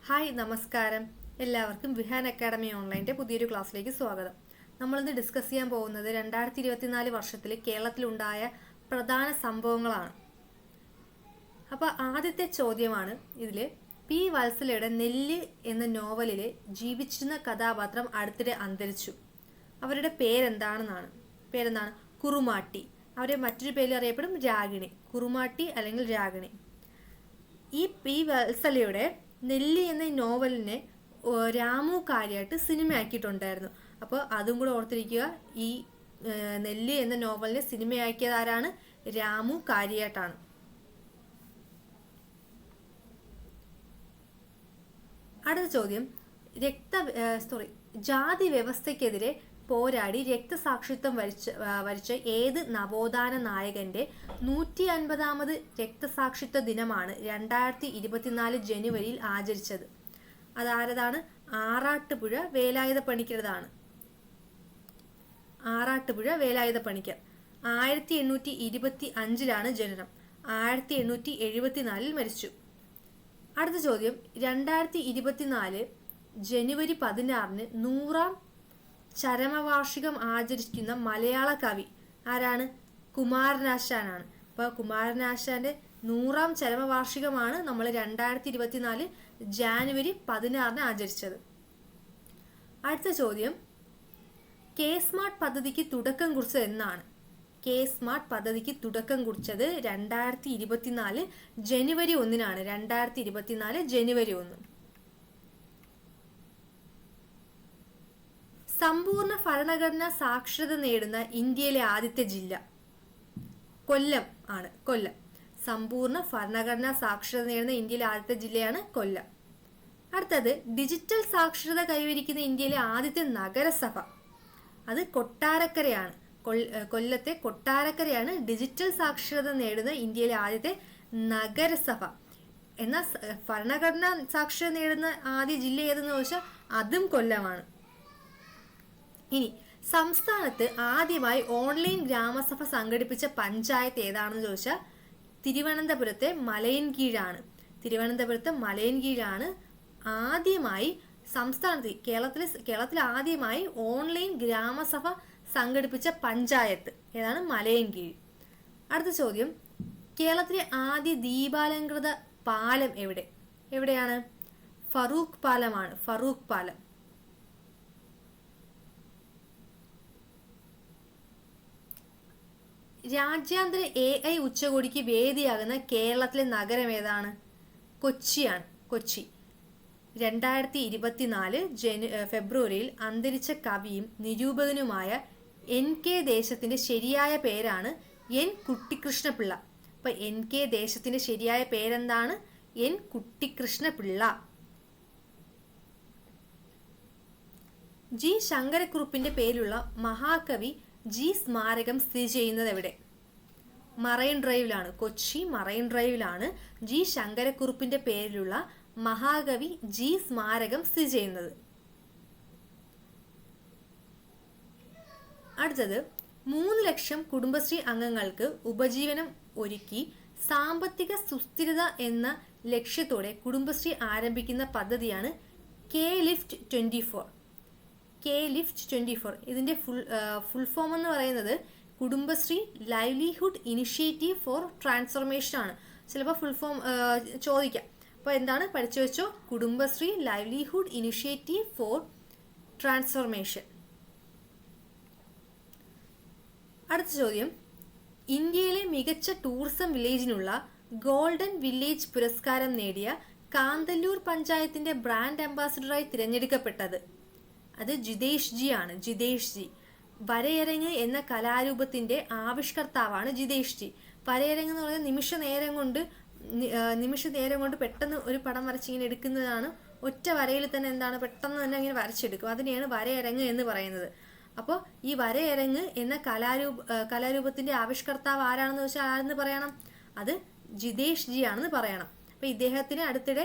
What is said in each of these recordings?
Hi നമസ്കാരം. എല്ലാവർക്കും Vihaan academy ഓൺലൈൻ്റെ പുതിയൊരു ക്ലാസ്സിലേക്ക് സ്വാഗതം. നമ്മളിന്ന് ഡിസ്കസ് ചെയ്യാൻ പോകുന്നത് 2024 വർഷത്തിൽ കേരളത്തിലുണ്ടായ പ്രധാന സംഭവങ്ങളാണ്. അപ്പോൾ ആദ്യത്തെ ചോദ്യമാണ് ഇതിൽ, പി വത്സലയുടെ നെല്ല് എന്ന നോവലിൽ ജീവിച്ചിരുന്ന കഥാപാത്രം അടുത്തിടെ അന്തരിച്ചു. അവരുടെ പേരെന്താണ്? കുറുമാട്ടി. അവരെ മറ്റൊരു പേരിൽ അറിയപ്പെടും രാഗിണി. കുറുമാട്ടി അല്ലെങ്കിൽ രാഗിണി. ഈ പി വത്സലയുടെ നെല്ലി എന്ന നോവലിനെ രാമു കാര്യമായിട്ട് സിനിമയാക്കിയിട്ടുണ്ടായിരുന്നു. അപ്പോൾ അതും കൂടെ ഓർത്തിരിക്കുക. ഈ നെല്ലി എന്ന നോവലിനെ സിനിമയാക്കിയത് ആരാണ്? രാമു കാര്യായിട്ടാണ്. അടുത്ത ചോദ്യം, ജാതി വ്യവസ്ഥയ്ക്കെതിരെ പോരാടി രക്തസാക്ഷിത്വം വരിച്ച ഏത് നവോത്ഥാന നായകന്റെ 150ാമത് രക്തസാക്ഷിത്വ ദിനമാണ് 2024 ജനുവരിയിൽ ആചരിച്ചത്? അതാരതാണ്? ആറാട്ടുപുഴ വേലായുധ പണിക്കരതാണ്. ആറാട്ടുപുഴ വേലായുധ പണിക്കർ 1825 ജനനം. 1874 മരിച്ചു. അടുത്ത ചോദ്യം, 2024 ജനുവരി 16 100ാം ചരമവാർഷികം ആചരിക്കുന്ന മലയാള കവി ആരാണ്? കുമാരനാശാനാണ്. അപ്പോൾ കുമാരനാശാന്റെ 100ാം ചരമവാർഷികമാണ് നമ്മൾ 2024 ജാനുവരി 16 ആചരിച്ചത്. അടുത്ത ചോദ്യം, കെ സ്മാർട്ട് പദ്ധതിക്ക് തുടക്കം കുറിച്ചത് എന്നാണ്? കെ സ്മാർട്ട് പദ്ധതിക്ക് തുടക്കം കുറിച്ചത് 2024 ജനുവരി 1 2024 ജനുവരി 1. സമ്പൂർണ്ണ ഭരണഘടനാ സാക്ഷരത നേടുന്ന ഇന്ത്യയിലെ ആദ്യത്തെ ജില്ല കൊല്ലം ആണ്. കൊല്ലം. സമ്പൂർണ്ണ ഭരണഘടനാ സാക്ഷരത നേടുന്ന ഇന്ത്യയിലെ ആദ്യത്തെ ജില്ലയാണ് കൊല്ലം. അടുത്തത്, ഡിജിറ്റൽ സാക്ഷരത കൈവരിക്കുന്ന ഇന്ത്യയിലെ ആദ്യത്തെ നഗരസഭ. അത് കൊട്ടാരക്കരയാണ്. കൊല്ലത്തെ കൊട്ടാരക്കരയാണ് ഡിജിറ്റൽ സാക്ഷരത നേടുന്ന ഇന്ത്യയിലെ ആദ്യത്തെ നഗരസഭ. എന്നാൽ ഭരണഘടനാ സാക്ഷരത നേടുന്ന ആദ്യ ജില്ല ഏതെന്ന് ചോദിച്ചാൽ അതും കൊല്ലമാണ്. ഇനി, സംസ്ഥാനത്ത് ആദ്യമായി ഓൺലൈൻ ഗ്രാമസഭ സംഘടിപ്പിച്ച പഞ്ചായത്ത് ഏതാണെന്ന് ചോദിച്ചാൽ തിരുവനന്തപുരത്തെ മലയൻകീഴാണ്. തിരുവനന്തപുരത്തെ മലയൻകീഴാണ് ആദ്യമായി സംസ്ഥാനത്ത് കേരളത്തിൽ ആദ്യമായി ഓൺലൈൻ ഗ്രാമസഭ സംഘടിപ്പിച്ച പഞ്ചായത്ത് ഏതാണ്? മലയൻകീഴ്. അടുത്ത ചോദ്യം, കേരളത്തിലെ ആദ്യ ദീപാലംകൃത പാലം എവിടെയാണ്? ഫറൂഖ് പാലമാണ്. ഫറൂഖ് പാലം. രാജ്യാന്തര AI ഉച്ചകോടിക്ക് വേദിയാകുന്ന കേരളത്തിലെ നഗരം ഏതാണ്? കൊച്ചിയാണ്. കൊച്ചി. 2024 ഫെബ്രുവരിയിൽ അന്തരിച്ച കവിയും നിരൂപകനുമായ NK ദേശത്തിന്റെ ശരിയായ പേരാണ് N കുട്ടിക്കൃഷ്ണപിള്ള. അപ്പൊ NK ദേശത്തിന്റെ ശരിയായ പേരെന്താണ്? N കുട്ടിക്കൃഷ്ണപിള്ള. G ശങ്കരക്കുറുപ്പിന്റെ പേരിലുള്ള മഹാകവി G സ്മാരകം സ്ഥിതി ചെയ്യുന്നത് എവിടെ? മറൈൻ ഡ്രൈവിലാണ്. കൊച്ചി മറൈൻ ഡ്രൈവിലാണ് G ശങ്കരക്കുറുപ്പിന്റെ പേരിലുള്ള മഹാകവി G സ്മാരകം സ്ഥിതി ചെയ്യുന്നത്. അടുത്തത്, 3 ലക്ഷം കുടുംബശ്രീ അംഗങ്ങൾക്ക് ഉപജീവനം ഒരുക്കി സാമ്പത്തിക സുസ്ഥിരത എന്ന ലക്ഷ്യത്തോടെ കുടുംബശ്രീ ആരംഭിക്കുന്ന പദ്ധതിയാണ് K-Lift 24. K-Lift 24 ഇതിന്റെ ഫുൾ ഫോം എന്ന് പറയുന്നത് Kudumbashree livelihood initiative four transformation ആണ്. ചിലപ്പോൾ ഫുൾ ഫോം ചോദിക്കാം. അപ്പോൾ എന്താണ്? പഠിച്ചു വെച്ചോ. Kudumbashree livelihood initiative four transformation. അടുത്ത ചോദ്യം, ഇന്ത്യയിലെ മികച്ച ടൂറിസം വില്ലേജിനുള്ള ഗോൾഡൻ വില്ലേജ് പുരസ്കാരം നേടിയ കാന്തല്ലൂർ പഞ്ചായത്തിന്റെ ബ്രാൻഡ് അംബാസിഡറായി തിരഞ്ഞെടുക്കപ്പെട്ടത് അത് ജിതേഷ് ജി ആണ്. ജിതേഷ് ജി. വരയരങ്ങ് എന്ന കലാരൂപത്തിന്റെ ആവിഷ്കർത്താവാണ് ജിതേഷ് ജി. വരയരങ്ങ് എന്ന് പറയുന്നത് നിമിഷ നേരം കൊണ്ട് പെട്ടെന്ന് ഒരു പടം വരച്ചിങ്ങനെ എടുക്കുന്നതാണ്. ഒറ്റ വരയിൽ തന്നെ പെട്ടെന്ന് തന്നെ ഇങ്ങനെ വരച്ചെടുക്കും. അതിനെയാണ് വരയരങ്ങ് എന്ന് പറയുന്നത്. അപ്പോൾ ഈ വരയരങ്ങ് എന്ന കലാരൂപത്തിന്റെ ആവിഷ്കർത്താവ് ആരാണെന്ന് വെച്ചാൽ ആരെന്ന് പറയണം? അത് ജിതേഷ് ജി ആണെന്ന് പറയണം. അപ്പൊ ഇദ്ദേഹത്തിന് അടുത്തിടെ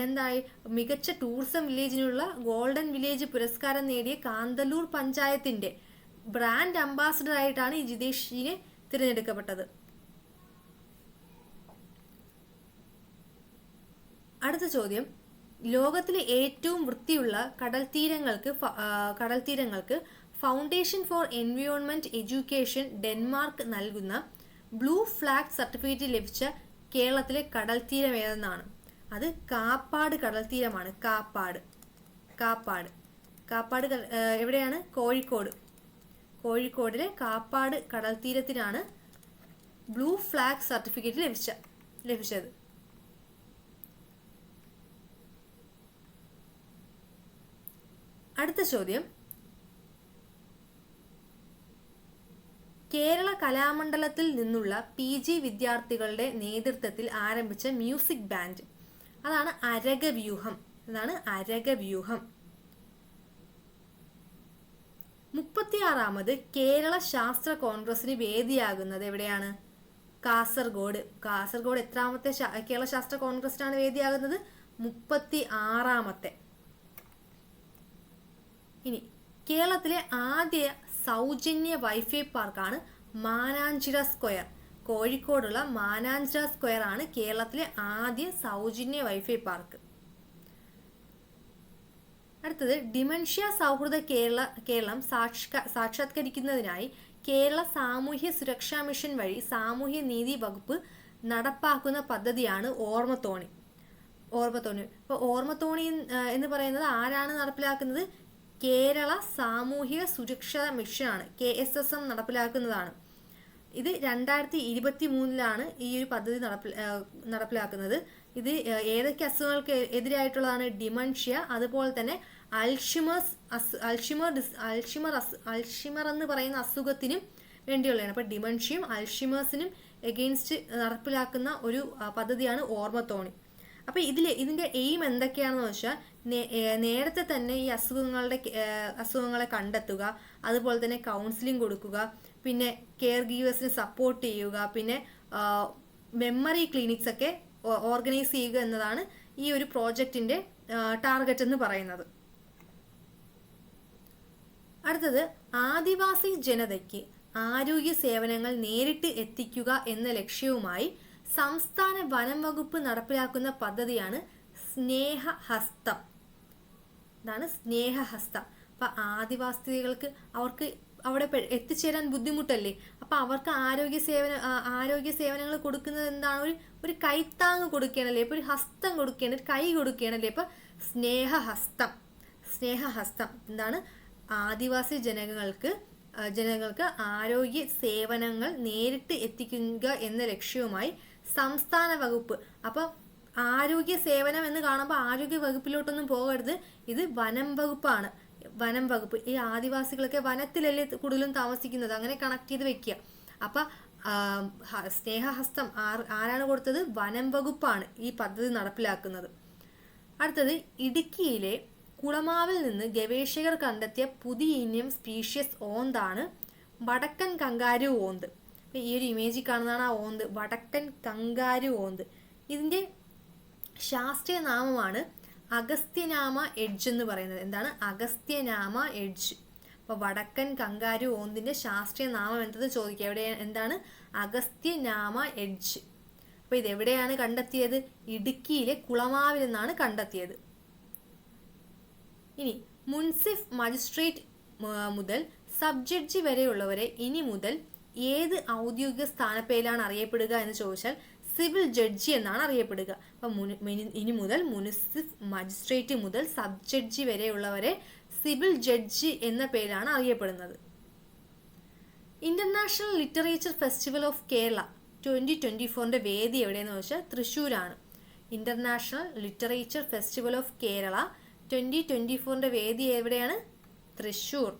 എന്തായി? മികച്ച ടൂറിസം വില്ലേജിനുള്ള ഗോൾഡൻ വില്ലേജ് പുരസ്കാരം നേടിയ കാന്തല്ലൂർ പഞ്ചായത്തിന്റെ ബ്രാൻഡ് അംബാസിഡർ ആയിട്ടാണ് ഈ ജിതേഷ് ജിയെ തിരഞ്ഞെടുക്കപ്പെട്ടത്. അടുത്ത ചോദ്യം, ലോകത്തിലെ ഏറ്റവും വൃത്തിയുള്ള കടൽ തീരങ്ങൾക്ക് foundation for environment education Denmark നൽകുന്ന ബ്ലൂ ഫ്ലാഗ് സർട്ടിഫിക്കറ്റ് ലഭിച്ച കേരളത്തിലെ കടൽ തീരം ഏതെന്നാണ്? അത് കാപ്പാട് കടൽ തീരമാണ്. കാപ്പാട് എവിടെയാണ്? കോഴിക്കോടിലെ കാപ്പാട് കടൽ തീരത്തിനാണ് ബ്ലൂ ഫ്ലാഗ് സർട്ടിഫിക്കറ്റ് ലഭിച്ചത്. അടുത്ത ചോദ്യം, കേരള കലാമണ്ഡലത്തിൽ നിന്നുള്ള PG വിദ്യാർത്ഥികളുടെ നേതൃത്വത്തിൽ ആരംഭിച്ച മ്യൂസിക് ബാൻഡ്, അതാണ് അരകവ്യൂഹം. 36ാമത് കേരള ശാസ്ത്ര കോൺഗ്രസിന് വേദിയാകുന്നത് എവിടെയാണ്? കാസർഗോഡ് എത്രാമത്തെ കേരള ശാസ്ത്ര കോൺഗ്രസിനാണ് വേദിയാകുന്നത്? 36ാമത്തെ. ഇനി കേരളത്തിലെ ആദ്യ സൗജന്യ വൈഫൈ പാർക്കാണ് മാനാഞ്ചിറ സ്ക്വയർ. കോഴിക്കോടുള്ള മാനാഞ്ചിറ സ്ക്വയർ ആണ് കേരളത്തിലെ ആദ്യ സൗജന്യ വൈഫൈ പാർക്ക്. അടുത്തത്, ഡിമെൻഷ്യ സൗഹൃദ കേരളം സാക്ഷാത്കരിക്കുന്നതിനായി കേരള സാമൂഹ്യ സുരക്ഷാ മിഷൻ വഴി സാമൂഹ്യ നീതി വകുപ്പ് നടപ്പാക്കുന്ന പദ്ധതിയാണ് ഓർമ്മത്തോണി. അപ്പോൾ ഓർമ്മത്തോണി എന്ന് പറയുന്നത് ആരാണ് നടപ്പിലാക്കുന്നത്? കേരള സാമൂഹിക സുരക്ഷാ മിഷനാണ്, KSSM നടപ്പിലാക്കുന്നതാണ്. ഇത് 2023 ഈ ഒരു പദ്ധതി നടപ്പിലാക്കുന്നത്. ഇത് ഏതൊക്കെ അസുഖങ്ങൾക്ക് എതിരായിട്ടുള്ളതാണ്? ഡിമെൻഷ്യ, അതുപോലെ തന്നെ അൾഷിമർ എന്ന് പറയുന്ന അസുഖത്തിനും വേണ്ടിയുള്ളതാണ്. അപ്പോൾ ഡിമെൻഷ്യയും അൾഷിമേഴ്സിനും എഗെയിൻസ്റ്റ് നടപ്പിലാക്കുന്ന ഒരു പദ്ധതിയാണ് ഓർമ്മത്തോണി. അപ്പോൾ ഇതിന്റെ എയിം എന്തൊക്കെയാണെന്ന് വെച്ചാൽ, നേരത്തെ തന്നെ ഈ അസുഖങ്ങളെ കണ്ടെത്തുക, അതുപോലെ തന്നെ കൗൺസിലിംഗ് കൊടുക്കുക, പിന്നെ കെയർ ഗീവേഴ്സിനെ സപ്പോർട്ട് ചെയ്യുക, പിന്നെ മെമ്മറി ക്ലിനിക്സ് ഒക്കെ ഓർഗനൈസ് ചെയ്യുക എന്നതാണ് ഈ ഒരു പ്രോജക്റ്റിന്റെ ടാർഗറ്റ് എന്ന് പറയുന്നത്. അടുത്തത്, ആദിവാസി ജനതയ്ക്ക് ആരോഗ്യ സേവനങ്ങൾ നേരിട്ട് എത്തിക്കുക എന്ന ലക്ഷ്യവുമായി സംസ്ഥാന വനം വകുപ്പ് നടപ്പിലാക്കുന്ന പദ്ധതിയാണ് സ്നേഹഹസ്തം. സ്നേഹഹസ്തം. അപ്പൊ ആദിവാസികൾക്ക് അവർക്ക് അവിടെ എത്തിച്ചേരാൻ ബുദ്ധിമുട്ടല്ലേ? അപ്പൊ അവർക്ക് ആരോഗ്യ സേവനങ്ങൾ കൊടുക്കുന്നത് എന്താണ്? ഒരു കൈത്താങ് കൊടുക്കുകയാണല്ലേ, ഇപ്പൊ ഒരു ഹസ്തം കൊടുക്കുകയാണ്, ഒരു കൈ കൊടുക്കുകയാണല്ലേ. അപ്പൊ സ്നേഹഹസ്തം എന്താണ്? ആദിവാസി ജനങ്ങൾക്ക് ആരോഗ്യ സേവനങ്ങൾ നേരിട്ട് എത്തിക്കുക എന്ന ലക്ഷ്യവുമായി സംസ്ഥാന വകുപ്പ്. അപ്പൊ ആരോഗ്യ സേവനം എന്ന് കാണുമ്പോൾ ആരോഗ്യ വകുപ്പിലോട്ടൊന്നും പോകരുത്, ഇത് വനം വകുപ്പാണ്. വനം വകുപ്പ്. ഈ ആദിവാസികളൊക്കെ വനത്തിലല്ലേ കൂടുതലും താമസിക്കുന്നത്, അങ്ങനെ കണക്ട് ചെയ്ത് വെക്കുക. അപ്പൊ സ്നേഹഹസ്തം ആരാണ് കൊടുത്തത്? വനം വകുപ്പാണ് ഈ പദ്ധതി നടപ്പിലാക്കുന്നത്. അടുത്തത്, ഇടുക്കിയിലെ കുളമാവിൽ നിന്ന് ഗവേഷകർ കണ്ടെത്തിയ പുതിയ ഇനം സ്പീഷ്യസ് ഓന്താണ് വടക്കൻ കങ്കാരു ഓന്ത്. ഈ ഒരു ഇമേജിൽ കാണുന്നതാണ് ആ ഓന്ത്, വടക്കൻ കങ്കാരു ഓന്ത്. ഇതിന്റെ ശാസ്ത്രീയ നാമമാണ് അഗസ്ത്യനാമ എഡ്ജ് എന്ന് പറയുന്നത്. എന്താണ്? അഗസ്ത്യനാമ എഡ്ജ്. അപ്പൊ വടക്കൻ കങ്കാരു ഓന്തിന്റെ ശാസ്ത്രീയ നാമം എന്തെന്ന് ചോദിക്കുക. എന്താണ്? അഗസ്ത്യനാമ എഡ്ജ്. അപ്പൊ ഇത് എവിടെയാണ് കണ്ടെത്തിയത്? ഇടുക്കിയിലെ കുളമാവിൽ നിന്നാണ് കണ്ടെത്തിയത്. ഇനി മുൻസിഫ് മജിസ്ട്രേറ്റ് മുതൽ സബ് ജഡ്ജി വരെയുള്ളവരെ ഇനി മുതൽ ഏത് ഔദ്യോഗിക സ്ഥാനപ്പേരിലാണ് അറിയപ്പെടുക എന്ന് ചോദിച്ചാൽ സിവിൽ ജഡ്ജി എന്നാണ് അറിയപ്പെടുക. അപ്പൊ ഇനി മുതൽ മുൻസിഫ് മജിസ്ട്രേറ്റ് മുതൽ സബ് ജഡ്ജി വരെയുള്ളവരെ സിവിൽ ജഡ്ജി എന്ന പേരിലാണ് അറിയപ്പെടുന്നത്. International literature festival of Kerala 2024 വേദി എവിടെയെന്ന് വെച്ചാൽ തൃശ്ശൂരാണ്. International literature festival of Kerala 2024 വേദി എവിടെയാണ്? തൃശ്ശൂർ.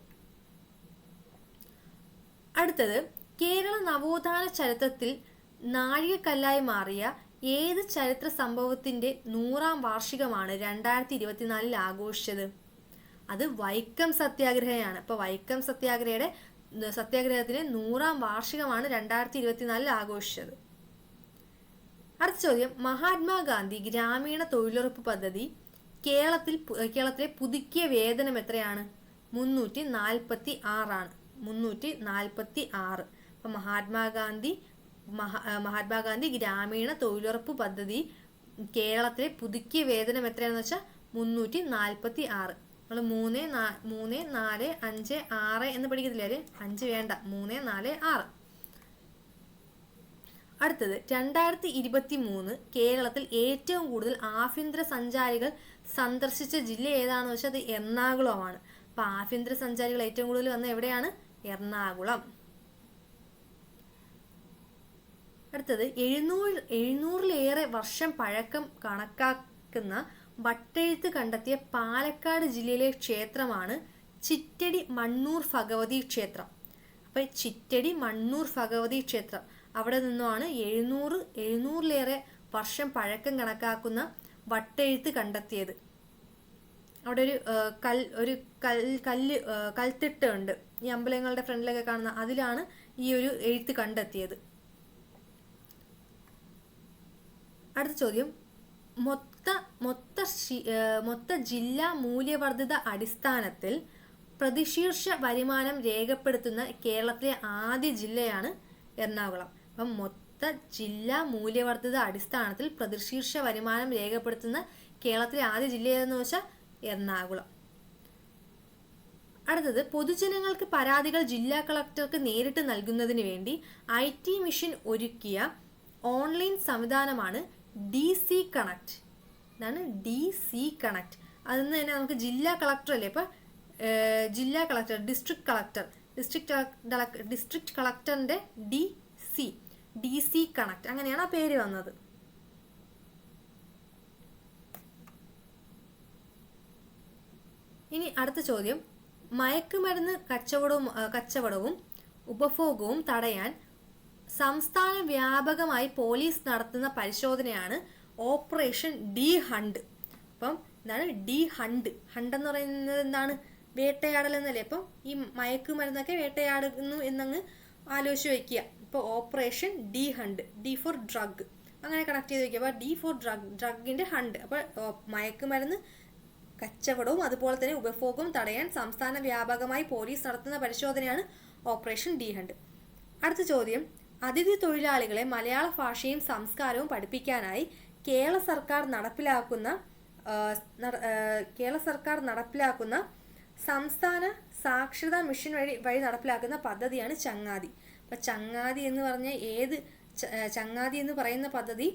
അടുത്തത്, കേരള നവോത്ഥാന ചരിത്രത്തിൽ നാഴികക്കല്ലായി മാറിയ ഏത് ചരിത്ര സംഭവത്തിന്റെ 100ാം വാർഷികമാണ് 2024 ആഘോഷിച്ചത്? അത് വൈക്കം സത്യാഗ്രഹയാണ്. അപ്പൊ വൈക്കം സത്യാഗ്രഹത്തിന്റെ 100ാം വാർഷികമാണ് 2024 ആഘോഷിച്ചത്. അടുത്ത ചോദ്യം, മഹാത്മാഗാന്ധി ഗ്രാമീണ തൊഴിലുറപ്പ് പദ്ധതി കേരളത്തിലെ പുതുക്കിയ വേതനം എത്രയാണ്? 346 ആണ്. 346. അപ്പൊ മഹാത്മാഗാന്ധി ഗ്രാമീണ തൊഴിലുറപ്പ് പദ്ധതി കേരളത്തിലെ പുതുക്കിയ വേതനം എത്രയാണെന്ന് വെച്ചാൽ 346. നമ്മൾ 3, 4, 5, 6 എന്ന് പഠിക്കത്തില്ലേ? 5 വേണ്ട, 3, 4, 6. അടുത്തത് 2023 കേരളത്തിൽ ഏറ്റവും കൂടുതൽ ആഭ്യന്തര സഞ്ചാരികൾ സന്ദർശിച്ച ജില്ല ഏതാണെന്ന് വെച്ചാൽ അത് എറണാകുളമാണ്. അപ്പോൾ ആഭ്യന്തര സഞ്ചാരികൾ ഏറ്റവും കൂടുതൽ വന്ന എവിടെയാണ്? എറണാകുളം. അടുത്തത് 700-ലേറെ വർഷം പഴക്കം കണക്കാക്കുന്ന വട്ടെഴുത്ത് കണ്ടെത്തിയ പാലക്കാട് ജില്ലയിലെ ക്ഷേത്രമാണ് ചിറ്റടി മണ്ണൂർ ഭഗവതി ക്ഷേത്രം. അപ്പോൾ ചിറ്റടി മണ്ണൂർ ഭഗവതി ക്ഷേത്രം അവിടെ നിന്നുമാണ് 700-ലേറെ വർഷം പഴക്കം കണക്കാക്കുന്ന വട്ടെഴുത്ത് കണ്ടെത്തിയത്. അവിടെ ഒരു കൽത്തിട്ട് ഉണ്ട്, ഈ അമ്പലങ്ങളുടെ ഫ്രണ്ടിലൊക്കെ കാണുന്ന, അതിലാണ് ഈ ഒരു എഴുത്ത് കണ്ടെത്തിയത്. അടുത്ത ചോദ്യം, മൊത്ത ജില്ലാ മൂല്യവർദ്ധിത അടിസ്ഥാനത്തിൽ പ്രതിശീർഷ വരുമാനം രേഖപ്പെടുത്തുന്ന കേരളത്തിലെ ആദ്യ ജില്ലയാണ് എറണാകുളം. അപ്പം മൊത്ത ജില്ലാ മൂല്യവർദ്ധിത അടിസ്ഥാനത്തിൽ പ്രതിശീർഷ വരുമാനം രേഖപ്പെടുത്തുന്ന കേരളത്തിലെ ആദ്യ ജില്ല ഏതെന്ന് വെച്ചാൽ എറണാകുളം. അടുത്തത്, പൊതുജനങ്ങൾക്ക് പരാതികൾ ജില്ലാ കളക്ടർക്ക് നേരിട്ട് നൽകുന്നതിന് വേണ്ടി IT മിഷൻ ഒരുക്കിയ ഓൺലൈൻ സംവിധാനമാണ് DC കണക്ട്. ഇതാണ് DC കണക്ട്. അതിൽ നിന്ന് തന്നെ നമുക്ക് ജില്ലാ കളക്ടർ അല്ലേ, ഇപ്പം ജില്ലാ കളക്ടർ, ഡിസ്ട്രിക്ട് കളക്ടറിന്റെ DC കണക്ട്, അങ്ങനെയാണ് ആ പേര് വന്നത്. ഇനി അടുത്ത ചോദ്യം, മയക്കുമരുന്ന് കച്ചവടവും ഉപഭോഗവും തടയാൻ സംസ്ഥാന വ്യാപകമായി പോലീസ് നടത്തുന്ന പരിശോധനയാണ് ഓപ്പറേഷൻ ഡി ഹണ്ട്. അപ്പം എന്താണ് ഡി ഹണ്ട്? ഹണ്ട് എന്ന് പറയുന്നത് എന്താണ്? വേട്ടയാടൽ എന്നല്ലേ. അപ്പം ഈ മയക്കുമരുന്നൊക്കെ വേട്ടയാടുന്നു എന്നങ്ങ് ആലോചിച്ച് വയ്ക്കുക. ഇപ്പോൾ operation D hunt, D for drug, അങ്ങനെ കണക്ട് ചെയ്ത് വയ്ക്കുക. അപ്പോൾ ഡി ഫോർ ഡ്രഗിന്റെ ഹണ്ട്. അപ്പോൾ മയക്കുമരുന്ന് കച്ചവടവും അതുപോലെ തന്നെ ഉപഭോഗവും തടയാൻ സംസ്ഥാന വ്യാപകമായി പോലീസ് നടത്തുന്ന പരിശോധനയാണ് ഓപ്പറേഷൻ ഡി ഹണ്ട്. അടുത്ത ചോദ്യം, അതിഥി തൊഴിലാളികളെ മലയാള ഭാഷയും സംസ്കാരവും പഠിപ്പിക്കാനായി കേരള സർക്കാർ നടപ്പിലാക്കുന്ന സംസ്ഥാന സാക്ഷരതാ മിഷൻ വഴി നടപ്പിലാക്കുന്ന പദ്ധതിയാണ് ചങ്ങാതി. അപ്പൊ ചങ്ങാതി എന്ന് പറയുന്ന പദ്ധതി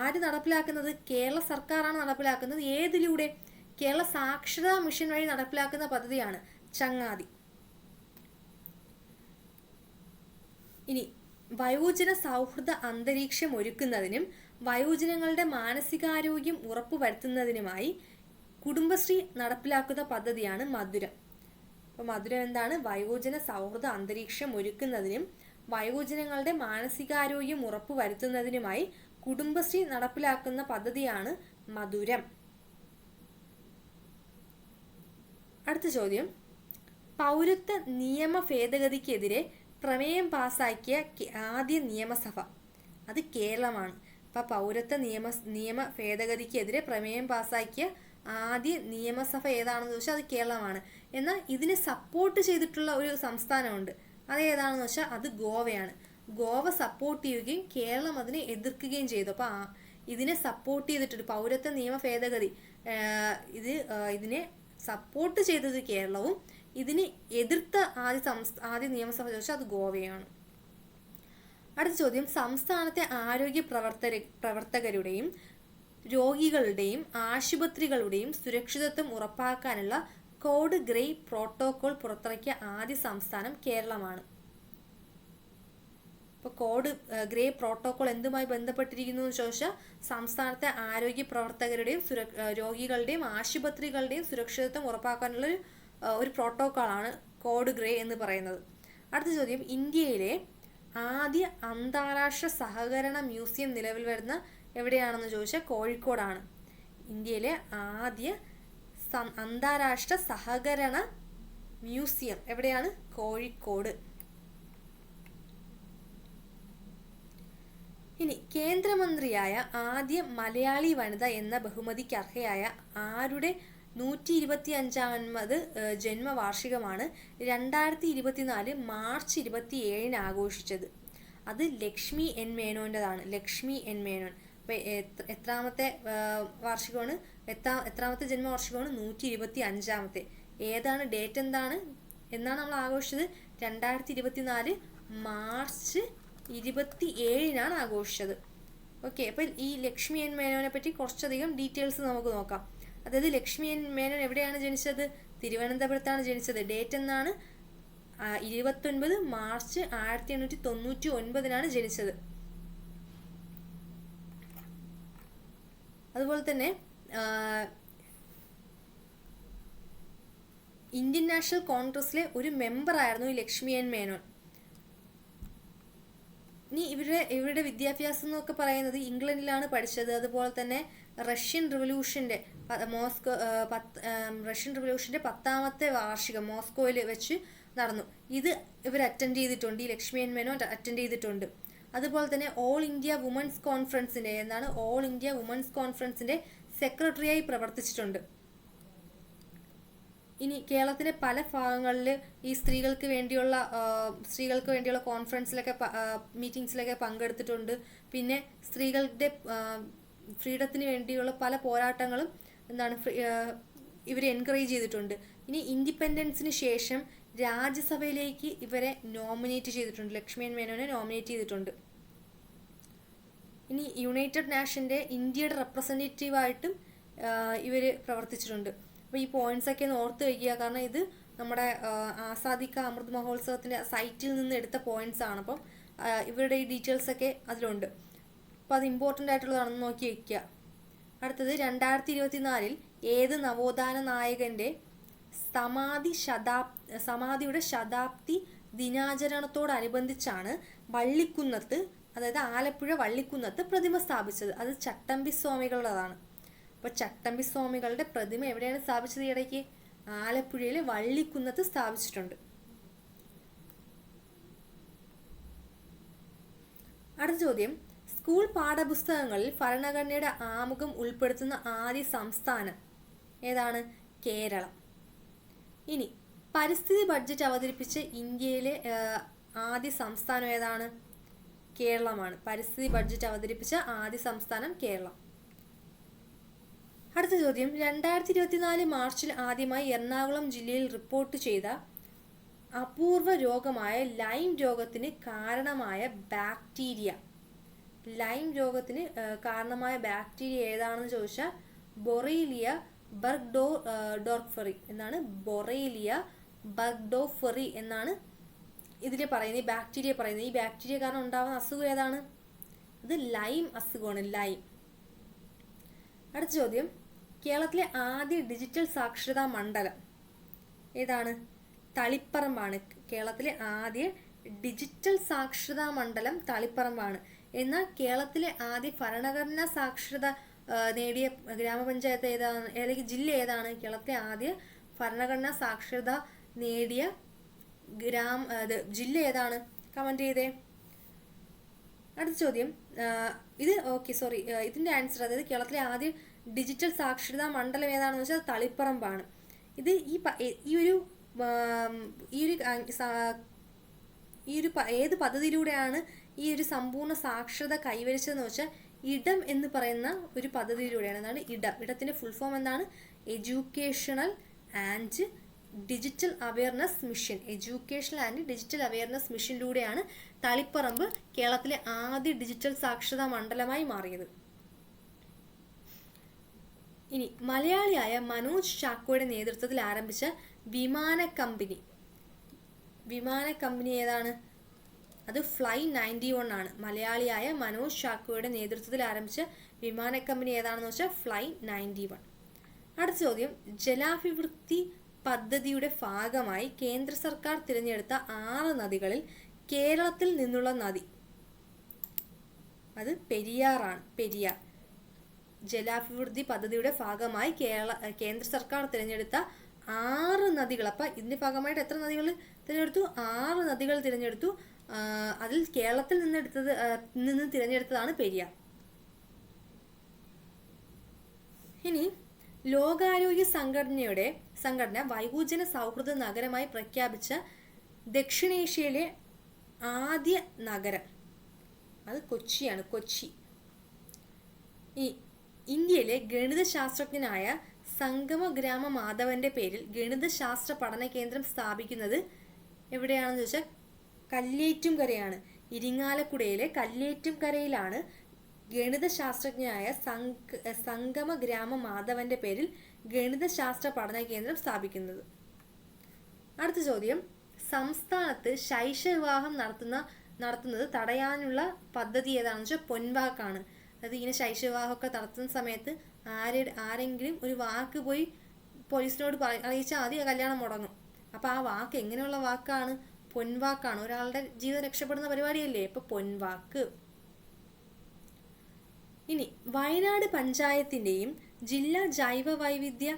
ആര് നടപ്പിലാക്കുന്നത്? കേരള സർക്കാരാണ് നടപ്പിലാക്കുന്നത്. ഏതിലൂടെ? കേരള സാക്ഷരതാ മിഷൻ വഴി നടപ്പിലാക്കുന്ന പദ്ധതിയാണ് ചങ്ങാതി. ഇനി വയോജന സൗഹൃദ അന്തരീക്ഷം ഒരുക്കുന്നതിനും വയോജനങ്ങളുടെ മാനസികാരോഗ്യം ഉറപ്പുവരുത്തുന്നതിനുമായി കുടുംബശ്രീ നടപ്പിലാക്കുന്ന പദ്ധതിയാണ് മധുരം. അപ്പോൾ മധുരം എന്താണ്? വയോജന സൗഹൃദ അന്തരീക്ഷം ഒരുക്കുന്നതിനും വയോജനങ്ങളുടെ മാനസികാരോഗ്യം ഉറപ്പുവരുത്തുന്നതിനുമായി കുടുംബശ്രീ നടപ്പിലാക്കുന്ന പദ്ധതിയാണ് മധുരം. അടുത്ത ചോദ്യം, പൗരത്വ നിയമ ഭേദഗതിക്കെതിരെ പ്രമേയം പാസാക്കിയ ആദ്യ നിയമസഭ, അത് കേരളമാണ്. അപ്പം പൗരത്വ നിയമ ഭേദഗതിക്കെതിരെ പ്രമേയം പാസാക്കിയ ആദ്യ നിയമസഭ ഏതാണെന്ന് ചോദിച്ചാൽ അത് കേരളമാണ്. എന്നാൽ ഇതിനെ സപ്പോർട്ട് ചെയ്തിട്ടുള്ള ഒരു സംസ്ഥാനമുണ്ട്, അത് ഏതാണെന്ന് വെച്ചാൽ അത് ഗോവയാണ്. ഗോവ സപ്പോർട്ട് ചെയ്യുകയും കേരളം അതിനെ എതിർക്കുകയും ചെയ്തു. അപ്പം ഇതിനെ സപ്പോർട്ട് ചെയ്തിട്ടുണ്ട് പൗരത്വ നിയമ ഭേദഗതി, ഇതിനെ സപ്പോർട്ട് ചെയ്തത് കേരളവും ഇതിനെ എതിർത്ത ആദ്യ നിയമസഭ ചോദിച്ചാൽ അത് ഗോവയാണ്. അടുത്ത ചോദ്യം, സംസ്ഥാനത്തെ ആരോഗ്യ പ്രവർത്തകരുടെയും രോഗികളുടെയും ആശുപത്രികളുടെയും സുരക്ഷിതത്വം ഉറപ്പാക്കാനുള്ള കോഡ് ഗ്രേ പ്രോട്ടോകോൾ പുറത്തിറക്കിയ ആദ്യ സംസ്ഥാനം കേരളമാണ്. ഇപ്പോൾ കോഡ് ഗ്രേ പ്രോട്ടോകോൾ എന്തുമായി ബന്ധപ്പെട്ടിരിക്കുന്നു എന്ന് ചോദിച്ചാൽ സംസ്ഥാനത്തെ ആരോഗ്യ പ്രവർത്തകരുടെയും രോഗികളുടെയും ആശുപത്രികളുടെയും സുരക്ഷിതത്വം ഉറപ്പാക്കാനുള്ള ഒരു പ്രോട്ടോകോളാണ് കോഡ് ഗ്രേ എന്ന് പറയുന്നത്. അടുത്ത ചോദ്യം, ഇന്ത്യയിലെ ആദ്യ അന്താരാഷ്ട്ര സഹകരണ മ്യൂസിയം നിലവിൽ വരുന്ന എവിടെയാണെന്ന് ചോദിച്ചാൽ കോഴിക്കോടാണ്. ഇന്ത്യയിലെ ആദ്യ അന്താരാഷ്ട്ര സഹകരണ മ്യൂസിയം എവിടെയാണ്? കോഴിക്കോട്. ഇനി കേന്ദ്രമന്ത്രിയായ ആദ്യ മലയാളി വനിത എന്ന ബഹുമതിക്ക് അർഹയായ ആരുടെ 125ാമത് ജന്മവാർഷികമാണ് 2024 മാർച്ച് 27 ആഘോഷിച്ചത്? അത് ലക്ഷ്മി എൻ മേനോൻ്റെതാണ്. ലക്ഷ്മി എൻ മേനോൻ. അപ്പോൾ എത്രാമത്തെ വാർഷികമാണ്, എത്രാമത്തെ ജന്മവാർഷികമാണ്? 125. ഏതാണ് ഡേറ്റ്, എന്താണ് എന്നാണ് നമ്മൾ ആഘോഷിച്ചത്? 2024 മാർച്ച് 27 ആഘോഷിച്ചത്. ഓക്കെ, അപ്പോൾ ഈ ലക്ഷ്മി എൻ മേനോനെ പറ്റി കുറച്ചധികം ഡീറ്റെയിൽസ് നമുക്ക് നോക്കാം. അതായത് ലക്ഷ്മി എൻ മേനോൻ എവിടെയാണ് ജനിച്ചത്? തിരുവനന്തപുരത്താണ് ജനിച്ചത്. ഡേറ്റ് എന്നാണ്? 29 മാർച്ച് 1899 ജനിച്ചത്. അതുപോലെ തന്നെ ഇന്ത്യൻ നാഷണൽ കോൺഗ്രസിലെ ഒരു മെമ്പർ ആയിരുന്നു ഈ ലക്ഷ്മി എൻ മേനോൻ. ഇനി ഇവരുടെ വിദ്യാഭ്യാസം എന്നൊക്കെ പറയുന്നത് ഇംഗ്ലണ്ടിലാണ് പഠിച്ചത്. അതുപോലെ തന്നെ റഷ്യൻ റിവല്യൂഷന്റെ 10ാമത്തെ വാർഷികം മോസ്കോയിൽ വെച്ച് നടന്നു. ഇത് ഇവർ അറ്റൻഡ് ചെയ്തിട്ടുണ്ട്. ഈ ലക്ഷ്മി എൻ മേനോൻ അറ്റൻഡ് ചെയ്തിട്ടുണ്ട്. അതുപോലെ തന്നെ ഓൾ ഇന്ത്യ വുമൻസ് കോൺഫറൻസിന്റെ സെക്രട്ടറിയായി പ്രവർത്തിച്ചിട്ടുണ്ട്. ഇനി കേരളത്തിലെ പല ഭാഗങ്ങളിൽ ഈ സ്ത്രീകൾക്ക് വേണ്ടിയുള്ള കോൺഫറൻസിലൊക്കെ മീറ്റിംഗ്സിലൊക്കെ പങ്കെടുത്തിട്ടുണ്ട്. പിന്നെ സ്ത്രീകളുടെ ഫ്രീഡത്തിന് വേണ്ടിയുള്ള പല പോരാട്ടങ്ങളും ഇവരെ എൻകറേജ് ചെയ്തിട്ടുണ്ട്. ഇനി ഇൻഡിപെൻഡൻസിന് ശേഷം രാജ്യസഭയിലേക്ക് ഇവരെ നോമിനേറ്റ് ചെയ്തിട്ടുണ്ട്. ലക്ഷ്മി എൻ മേനോനെ നോമിനേറ്റ് ചെയ്തിട്ടുണ്ട്. ഇനി യുണൈറ്റഡ് നാഷന്റെ ഇന്ത്യയുടെ റെപ്രസെൻറ്റേറ്റീവായിട്ടും ഇവർ പ്രവർത്തിച്ചിട്ടുണ്ട്. അപ്പോൾ ഈ പോയിന്റ്സ് ഒക്കെ ഒന്ന് ഓർത്ത് വയ്ക്കുക. കാരണം ഇത് നമ്മുടെ ആസാദി കാ അമൃത് മഹോത്സവത്തിൻ്റെ സൈറ്റിൽ നിന്ന് എടുത്ത പോയിന്റ്സ് ആണ്. അപ്പം ഇവരുടെ ഈ ഡീറ്റെയിൽസ് ഒക്കെ അതിലുണ്ട്. അപ്പോൾ അത് ഇമ്പോർട്ടൻ്റ് ആയിട്ടുള്ളതാണെന്ന് നോക്കി വയ്ക്കുക. അടുത്തത് 2024 ഏത് നവോത്ഥാന നായകൻ്റെ സമാധിയുടെ ശതാബ്ദി ദിനാചരണത്തോടനുബന്ധിച്ചാണ് വള്ളിക്കുന്നത്ത്, അതായത് ആലപ്പുഴ വള്ളിക്കുന്നത്ത് പ്രതിമ സ്ഥാപിച്ചത്? അത് ചട്ടമ്പി സ്വാമികളുടേതാണ്. അപ്പോൾ ചട്ടമ്പി സ്വാമികളുടെ പ്രതിമ എവിടെയാണ് സ്ഥാപിച്ചത്? ഇടയ്ക്ക് ആലപ്പുഴയിലെ വള്ളിക്കുന്നത്ത് സ്ഥാപിച്ചിട്ടുണ്ട്. അടുത്ത ചോദ്യം, സ്കൂൾ പാഠപുസ്തകങ്ങളിൽ ഭരണഘടനയുടെ ആമുഖം ഉൾപ്പെടുത്തുന്ന ആദ്യ സംസ്ഥാനം ഏതാണ്? കേരളം. ഇനി പരിസ്ഥിതി ബഡ്ജറ്റ് അവതരിപ്പിച്ച ഇന്ത്യയിലെ ആദ്യ സംസ്ഥാനം ഏതാണ്? കേരളമാണ്. പരിസ്ഥിതി ബഡ്ജറ്റ് അവതരിപ്പിച്ച ആദ്യ സംസ്ഥാനം കേരളം. അടുത്ത ചോദ്യം, 2024 മാർച്ചിൽ ആദ്യമായി എറണാകുളം ജില്ലയിൽ റിപ്പോർട്ട് ചെയ്ത അപൂർവ രോഗമായ ലൈം രോഗത്തിന് കാരണമായ ബാക്ടീരിയ ഏതാണെന്ന് ചോദിച്ചാൽ ബൊറീലിയ ബർഗ്ഡോർഫെറി എന്നാണ്. ബൊറീലിയ ബർഗ്ഡോർഫെറി എന്നാണ് ഇതിനെ പറയുന്നത്, ഈ ബാക്ടീരിയ പറയുന്നത്. ഈ ബാക്ടീരിയ കാരണം ഉണ്ടാകുന്ന അസുഖം ഏതാണ്? അത് ലൈം അസുഖമാണ്, ലൈം. അടുത്ത ചോദ്യം, കേരളത്തിലെ ആദ്യ ഡിജിറ്റൽ സാക്ഷരതാ മണ്ഡലം ഏതാണ്? തളിപ്പറമ്പാണ്. കേരളത്തിലെ ആദ്യ ഡിജിറ്റൽ സാക്ഷരതാ മണ്ഡലം തളിപ്പറമ്പാണ്. എന്നാൽ കേരളത്തിലെ ആദ്യ ഭരണഘടനാ സാക്ഷരത നേടിയ ഗ്രാമപഞ്ചായത്ത് ഏതാണ്, അല്ലെങ്കിൽ ജില്ല ഏതാണ്? കേരളത്തിലെ ആദ്യ ഭരണഘടനാ സാക്ഷരത നേടിയ ജില്ല ഏതാണ്? കമന്റ് ചെയ്തേ. അടുത്ത ചോദ്യം, ഇതിന്റെ ആൻസർ, അതായത് കേരളത്തിലെ ആദ്യ ഡിജിറ്റൽ സാക്ഷരതാ മണ്ഡലം ഏതാണെന്ന് വെച്ചാൽ തളിപ്പറമ്പാണ്. ഇത് ഏത് പദ്ധതിയിലൂടെയാണ് ഈ ഒരു സമ്പൂർണ്ണ സാക്ഷരത കൈവരിച്ചതെന്ന് വെച്ചാൽ ഇടം എന്ന് പറയുന്ന ഒരു പദ്ധതിയിലൂടെയാണ്. എന്താണ് ഇടം? ഇടത്തിന്റെ ഫുൾ ഫോം എന്താണ്? എഡ്യൂക്കേഷണൽ ആൻഡ് ഡിജിറ്റൽ അവയർനെസ് മിഷനിലൂടെയാണ് തളിപ്പറമ്പ് കേരളത്തിലെ ആദ്യ ഡിജിറ്റൽ സാക്ഷരതാ മണ്ഡലമായി മാറിയത്. ഇനി മലയാളിയായ മനോജ് ചാക്കോയുടെ നേതൃത്വത്തിൽ ആരംഭിച്ച വിമാന കമ്പനി ഏതാണ്? അത് ഫ്ലൈ 91 ആണ്. മലയാളിയായ മനോജ് ചാക്കോയുടെ നേതൃത്വത്തിൽ ആരംഭിച്ച വിമാന കമ്പനി ഏതാണെന്ന് വെച്ചാൽ ഫ്ലൈ 91. അടുത്ത ചോദ്യം, ജലാഭിവൃദ്ധി പദ്ധതിയുടെ ഭാഗമായി കേന്ദ്ര സർക്കാർ തിരഞ്ഞെടുത്ത 6 നദികളിൽ കേരളത്തിൽ നിന്നുള്ള നദി അത് പെരിയാറാണ്. പെരിയാർ. ജലാഭിവൃദ്ധി പദ്ധതിയുടെ ഭാഗമായി കേന്ദ്ര സർക്കാർ തിരഞ്ഞെടുത്ത 6 നദികൾ. അപ്പം ഇതിന്റെ ഭാഗമായിട്ട് എത്ര നദികൾ തിരഞ്ഞെടുത്തു? 6 നദികൾ തിരഞ്ഞെടുത്തു. അതിൽ കേരളത്തിൽ നിന്ന് തിരഞ്ഞെടുത്തതാണ് പെരിയാർ. ഇനി ലോകാരോഗ്യ സംഘടന വയോജന സൗഹൃദ നഗരമായി പ്രഖ്യാപിച്ച ദക്ഷിണേഷ്യയിലെ ആദ്യ നഗരം അത് കൊച്ചിയാണ്. കൊച്ചി. ഈ ഇന്ത്യയിലെ ഗണിതശാസ്ത്രജ്ഞനായ സംഗമഗ്രാമ മാധവന്റെ പേരിൽ ഗണിതശാസ്ത്ര പഠന കേന്ദ്രം സ്ഥാപിക്കുന്നത് എവിടെയാണെന്ന് ചോദിച്ചാൽ കല്ലേറ്റുംകരയാണ്. ഇരിങ്ങാലക്കുടയിലെ കല്ലേറ്റുംകരയിലാണ് ഗണിതശാസ്ത്രജ്ഞനായ സംഗമഗ്രാമ മാധവന്റെ പേരിൽ ഗണിതശാസ്ത്ര പഠന കേന്ദ്രം സ്ഥാപിക്കുന്നത്. അടുത്ത ചോദ്യം, സംസ്ഥാനത്ത് ശൈശവിവാഹം നടത്തുന്നത് തടയാനുള്ള പദ്ധതി ഏതാണെന്ന് വെച്ചാൽ പൊൻവാക്കാണ്. അതായത് ഇങ്ങനെ ശൈശവിവാഹമൊക്കെ നടത്തുന്ന സമയത്ത് ആരെങ്കിലും ഒരു വാക്ക് പോയി പോലീസിനോട് അറിയിച്ചാൽ ആദ്യം കല്യാണം മുടങ്ങും. അപ്പോൾ ആ വാക്ക് എങ്ങനെയുള്ള വാക്കാണ്? പൊൻവാക്കാണ്. ഒരാളുടെ ജീവിതം രക്ഷപ്പെടുന്ന പരിപാടിയല്ലേ, ഇപ്പൊ പൊൻവാക്ക്. ഇനി വയനാട് പഞ്ചായത്തിന്റെയും ജില്ലാ ജൈവ വൈവിധ്യ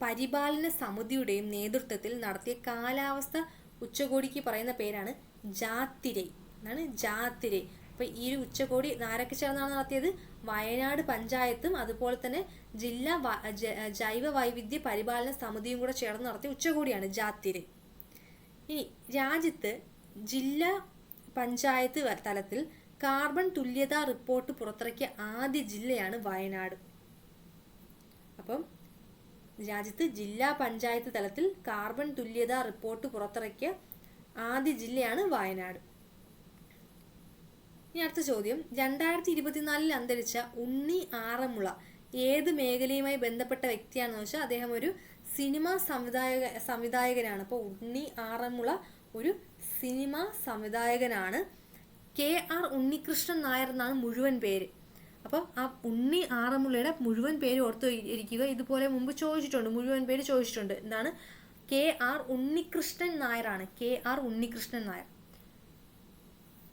പരിപാലന സമിതിയുടെയും നേതൃത്വത്തിൽ നടത്തിയ കാലാവസ്ഥ ഉച്ചകോടിക്ക് പറയുന്ന പേരാണ് ജാത്തിരൈ. എന്നാണ് ജാത്തിരൈ. അപ്പൊ ഈ ഒരു ഉച്ചകോടി ആരൊക്കെ ചേർന്നാണ് നടത്തിയത്? വയനാട് പഞ്ചായത്തും അതുപോലെ തന്നെ ജില്ലാ ജൈവ വൈവിധ്യ പരിപാലന സമിതിയും കൂടെ ചേർന്ന് നടത്തിയ ഉച്ചകോടിയാണ് ജാത്തിരൈ. ഇനി രാജ്യത്ത് ജില്ലാ പഞ്ചായത്ത് തലത്തിൽ കാർബൺ തുല്യതാ റിപ്പോർട്ട് പുറത്തിറക്കിയ ആദ്യ ജില്ലയാണ് വയനാട്. അപ്പം രാജ്യത്ത് ജില്ലാ പഞ്ചായത്ത് തലത്തിൽ കാർബൺ തുല്യതാ റിപ്പോർട്ട് പുറത്തിറക്കിയ ആദ്യ ജില്ലയാണ് വയനാട്. ഇനി അടുത്ത ചോദ്യം, 2024 അന്തരിച്ച ഉണ്ണി ആറന്മുള ഏത് മേഖലയുമായി ബന്ധപ്പെട്ട വ്യക്തിയാണെന്ന് വെച്ചാൽ അദ്ദേഹം ഒരു സിനിമാ സംവിധായകനാണ്. അപ്പോൾ ഉണ്ണി ആറന്മുള ഒരു സിനിമാ സംവിധായകനാണ്. KR ഉണ്ണികൃഷ്ണൻ നായർ എന്നാണ് മുഴുവൻ പേര്. അപ്പം ആ ഉണ്ണി ആറന്മുളയുടെ മുഴുവൻ പേര് ഓർത്തു ഇരിക്കുക. ഇതുപോലെ മുമ്പ് ചോദിച്ചിട്ടുണ്ട്, മുഴുവൻ പേര് ചോദിച്ചിട്ടുണ്ട്. എന്താണ്? KR ഉണ്ണികൃഷ്ണൻ നായരാണ്. KR ഉണ്ണികൃഷ്ണൻ നായർ.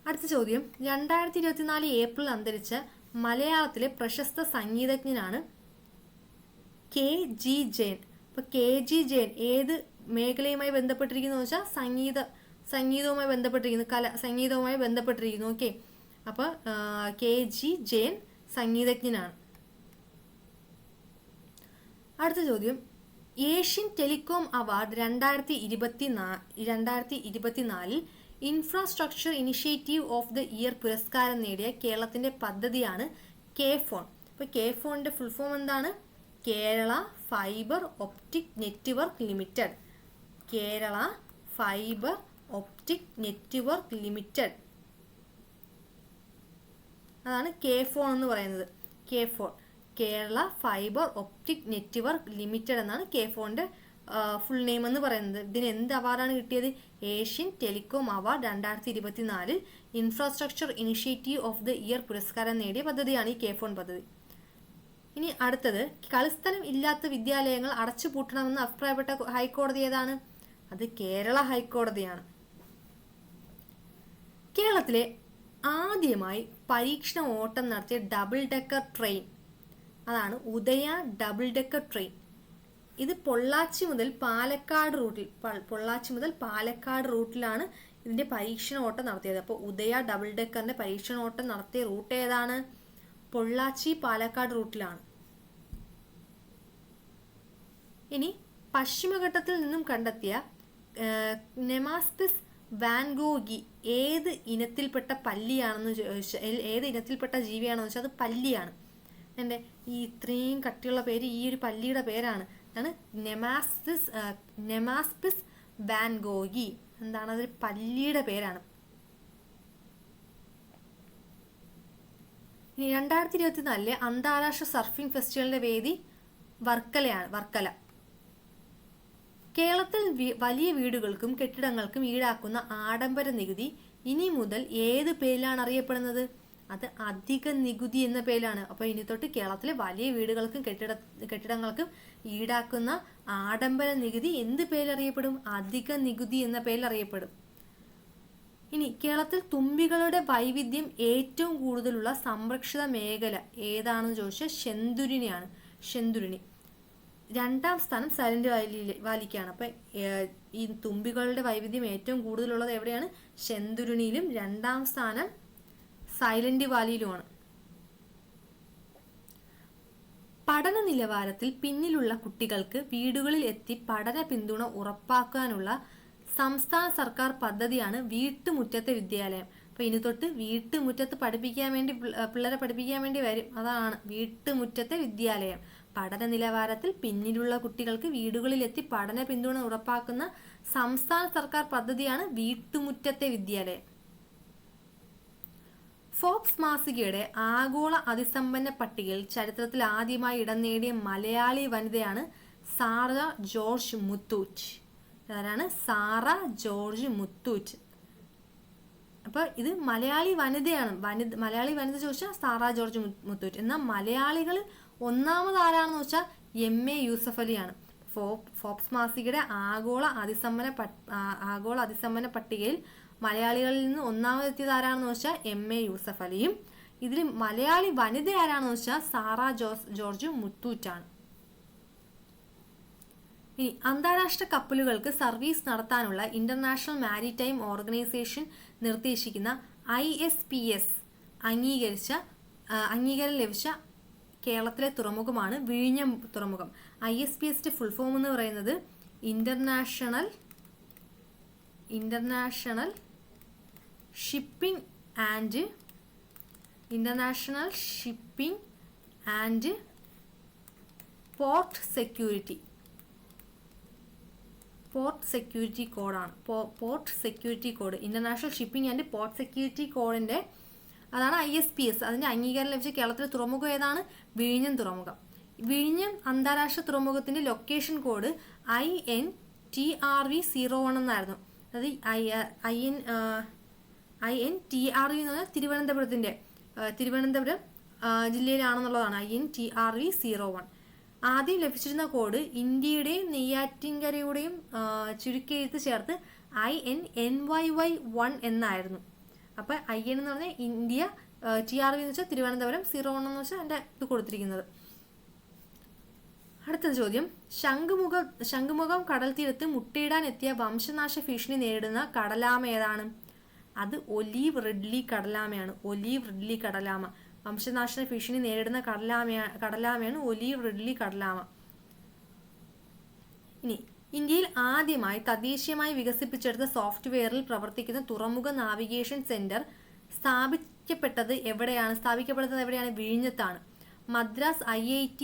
അടുത്ത ചോദ്യം, 2024 ഏപ്രിൽ അന്തരിച്ച മലയാളത്തിലെ പ്രശസ്ത സംഗീതജ്ഞനാണ് KG ജയൻ. അപ്പൊ KG ജയൻ ഏത് മേഖലയുമായി ബന്ധപ്പെട്ടിരിക്കുന്നു വെച്ചാൽ സംഗീതവുമായി ബന്ധപ്പെട്ടിരിക്കുന്നു, സംഗീതവുമായി ബന്ധപ്പെട്ടിരിക്കുന്നു. ഓക്കെ, അപ്പൊ KG ജയൻ സംഗീതജ്ഞനാണ്. അടുത്ത ചോദ്യം, Asian telecom award 2024 infrastructure initiative of the year പുരസ്കാരം നേടിയ കേരളത്തിന്റെ പദ്ധതിയാണ് KFON. ഇപ്പൊ KFONന്റെ ഫുൾ ഫോം എന്താണ്? Kerala fibre optic network limited. Kerala fibre optic network limited, അതാണ് KFON എന്ന് പറയുന്നത്. KFON, Kerala fibre optic network limited എന്നാണ് KFONന്റെ ഫുൾ നെയിം എന്ന് പറയുന്നത്. ഇതിന് എന്ത് അവാർഡാണ് കിട്ടിയത്? Asian telecom award 2024 infrastructure initiative of the year പുരസ്കാരം നേടിയ പദ്ധതിയാണ് ഈ KFON പദ്ധതി. ഇനി അടുത്തത്, കളിസ്ഥലം ഇല്ലാത്ത വിദ്യാലയങ്ങൾ അടച്ചുപൂട്ടണമെന്ന് അഭിപ്രായപ്പെട്ട ഹൈക്കോടതി ഏതാണ്? അത് കേരള ഹൈക്കോടതിയാണ്. കേരളത്തിലെ ആദ്യമായി പരീക്ഷണ ഓട്ടം നടത്തിയ ഡബിൾ ഡെക്കർ ട്രെയിൻ അതാണ് ഉദയ ഡബിൾ ഡെക്കർ ട്രെയിൻ. ഇത് പൊള്ളാച്ചി മുതൽ പാലക്കാട് റൂട്ടിലാണ് ഇതിന്റെ പരീക്ഷണ ഓട്ടം നടത്തിയത്. അപ്പോൾ ഉദയ ഡബിൾ ഡെക്കറിന്റെ പരീക്ഷണ ഓട്ടം നടത്തിയ റൂട്ട് ഏതാണ്? പൊള്ളാച്ചി പാലക്കാട് റൂട്ടിലാണ്. ഇനി പശ്ചിമഘട്ടത്തിൽ നിന്നും കണ്ടെത്തിയ നെമാസ്പിസ് വാൻഗോഗി ഏത് ഇനത്തിൽപ്പെട്ട ജീവിയാണെന്ന് വെച്ചാൽ അത് പല്ലിയാണ്. എൻ്റെ ഈ ഇത്രയും കട്ടിയുള്ള പേര് ഈ ഒരു പല്ലിയുടെ പേരാണ്. ആണ് നെമാസ്പിസ് വാൻഗോഗി. എന്താണ്? അതൊരു പല്ലിയുടെ പേരാണ്. ഇനി 2024 അന്താരാഷ്ട്ര സർഫിംഗ് ഫെസ്റ്റിവലിന്റെ വേദി വർക്കല. കേരളത്തിൽ വലിയ വീടുകൾക്കും കെട്ടിടങ്ങൾക്കും ഈടാക്കുന്ന ആഡംബര നികുതി ഇനി മുതൽ ഏത് പേരിലാണ് അറിയപ്പെടുന്നത്? അത് അധിക നികുതി എന്ന പേരിലാണ്. അപ്പോൾ ഇനി തൊട്ട് കേരളത്തിലെ വലിയ വീടുകൾക്കും കെട്ടിടങ്ങൾക്കും ഈടാക്കുന്ന ആഡംബര നികുതി എന്ത് പേരിൽ അറിയപ്പെടും? അധിക നികുതി എന്ന പേരിൽ അറിയപ്പെടും. ഇനി കേരളത്തിൽ തുമ്പികളുടെ വൈവിധ്യം ഏറ്റവും കൂടുതലുള്ള സംരക്ഷിത മേഖല ഏതാണെന്ന് ചോദിച്ചാൽ ശെന്തുരുണിയാണ്. ശെന്തുരുണി. 2ാം സ്ഥാനം സൈലന്റ് വാലിക്കാണ്. അപ്പൊ ഈ തുമ്പികളുടെ വൈവിധ്യം ഏറ്റവും കൂടുതലുള്ളത് എവിടെയാണ്? ശെന്തുരുണിയിലും 2ാം സ്ഥാനം സൈലന്റ് വാലിയിലുമാണ്. പഠന നിലവാരത്തിൽ പിന്നിലുള്ള കുട്ടികൾക്ക് വീടുകളിൽ എത്തി പഠന പിന്തുണ ഉറപ്പാക്കാനുള്ള സംസ്ഥാന സർക്കാർ പദ്ധതിയാണ് വീട്ടുമുറ്റത്തെ വിദ്യാലയം. അപ്പോൾ ഇനി തൊട്ട് വീട്ടുമുറ്റത്ത് പഠിപ്പിക്കാൻ വേണ്ടി പിള്ളേരെ പഠിപ്പിക്കാൻ വേണ്ടി വരും. അതാണ് വീട്ടുമുറ്റത്തെ വിദ്യാലയം. പഠന നിലവാരത്തിൽ പിന്നിലുള്ള കുട്ടികൾക്ക് വീടുകളിലെത്തി പഠന പിന്തുണ ഉറപ്പാക്കുന്ന സംസ്ഥാന സർക്കാർ പദ്ധതിയാണ് വീട്ടുമുറ്റത്തെ വിദ്യാലയം. ഫോബ്സ് മാസികയുടെ ആഗോള അതിസമ്പന്ന പട്ടികയിൽ ചരിത്രത്തിൽ ആദ്യമായി ഇടം നേടിയ മലയാളി വനിതയാണ് സാറ ജോർജ് മുത്തൂറ്റ്. ആരാണ്? സാറ ജോർജ് മുത്തൂറ്റ്. അപ്പോൾ ഇത് മലയാളി വനിതയാണ്. മലയാളി വനിത ചോദിച്ചാൽ സാറ ജോർജ് മുത്തൂറ്റ്. എന്നാൽ മലയാളികളിൽ ഒന്നാമത് ആരാണെന്ന് വെച്ചാൽ MA യൂസഫ് അലിയാണ്. ഫോബ്സ് മാസികയുടെ ആഗോള അതിസമ്പന്ന പട്ടികയിൽ മലയാളികളിൽ നിന്ന് ഒന്നാമതെത്തിയത് ആരാണെന്ന് വെച്ചാൽ MA യൂസഫ് അലിയും. ഇതിൽ മലയാളി വനിത ആരാണെന്ന് വെച്ചാൽ സാറ ജോർജ് മുത്തൂറ്റാണ്. ഇനി അന്താരാഷ്ട്ര കപ്പലുകൾക്ക് സർവീസ് നടത്താനുള്ള ഇന്റർനാഷണൽ മാരിടൈം ഓർഗനൈസേഷൻ നിർദ്ദേശിക്കുന്ന ISPS അംഗീകാരം ലഭിച്ച കേരളത്തിലെ തുറമുഖമാണ് വിഴിഞ്ഞം തുറമുഖം. ISPSന്റെ ഫുൾ ഫോം എന്ന് പറയുന്നത് international shipping and port security കോഡാണ്. Port security code, international shipping and port security കോഡിന്റെ അതാണ് ISPS. അതിന്റെ അംഗീകാരം ലഭിച്ച കേരളത്തിലെ തുറമുഖം ഏതാണ്? വിഴിഞ്ഞം തുറമുഖം. വിഴിഞ്ഞം അന്താരാഷ്ട്ര തുറമുഖത്തിന്റെ ലൊക്കേഷൻ കോഡ് INTRV01 എന്നായിരുന്നു. അതായത് INTRV എന്ന് പറഞ്ഞാൽ തിരുവനന്തപുരം ജില്ലയിലാണെന്നുള്ളതാണ് INTRV01. ആദ്യം ലഭിച്ചിരുന്ന കോഡ് ഇന്ത്യയുടെയും നെയ്യാറ്റിൻകരയുടെയും ചുരുക്കെഴുത്ത് ചേർത്ത് INNYY1 എന്നായിരുന്നു. അപ്പോൾ IN എന്ന് പറഞ്ഞാൽ ഇന്ത്യ, TRV എന്ന് വെച്ചാൽ തിരുവനന്തപുരം, 01 എന്ന് വെച്ചാൽ എൻ്റെ ഇത് കൊടുത്തിരിക്കുന്നത്. അടുത്ത ചോദ്യം, ശംഖുമുഖം കടൽ തീരത്ത് മുട്ടയിടാൻ എത്തിയ വംശനാശ ഭീഷണി നേരിടുന്ന കടലാമ ഏതാണ്? അത് ഒലീവ് റിഡ്ലി കടലാമയാണ്. ഒലീവ് റിഡ്ലി കടലാമ വംശനാശ ഭീഷണി നേരിടുന്ന കടലാമയാണ് ഒലീവ് റിഡ്ലി കടലാമ. ഇനി ഇന്ത്യയിൽ ആദ്യമായി തദ്ദേശീയമായി വികസിപ്പിച്ചെടുത്ത സോഫ്റ്റ്വെയറിൽ പ്രവർത്തിക്കുന്ന തുറമുഖ നാവിഗേഷൻ സെന്റർ സ്ഥാപിക്കപ്പെട്ടത് എവിടെയാണ്? വിഴിഞ്ഞത്താണ്. മദ്രാസ് IIT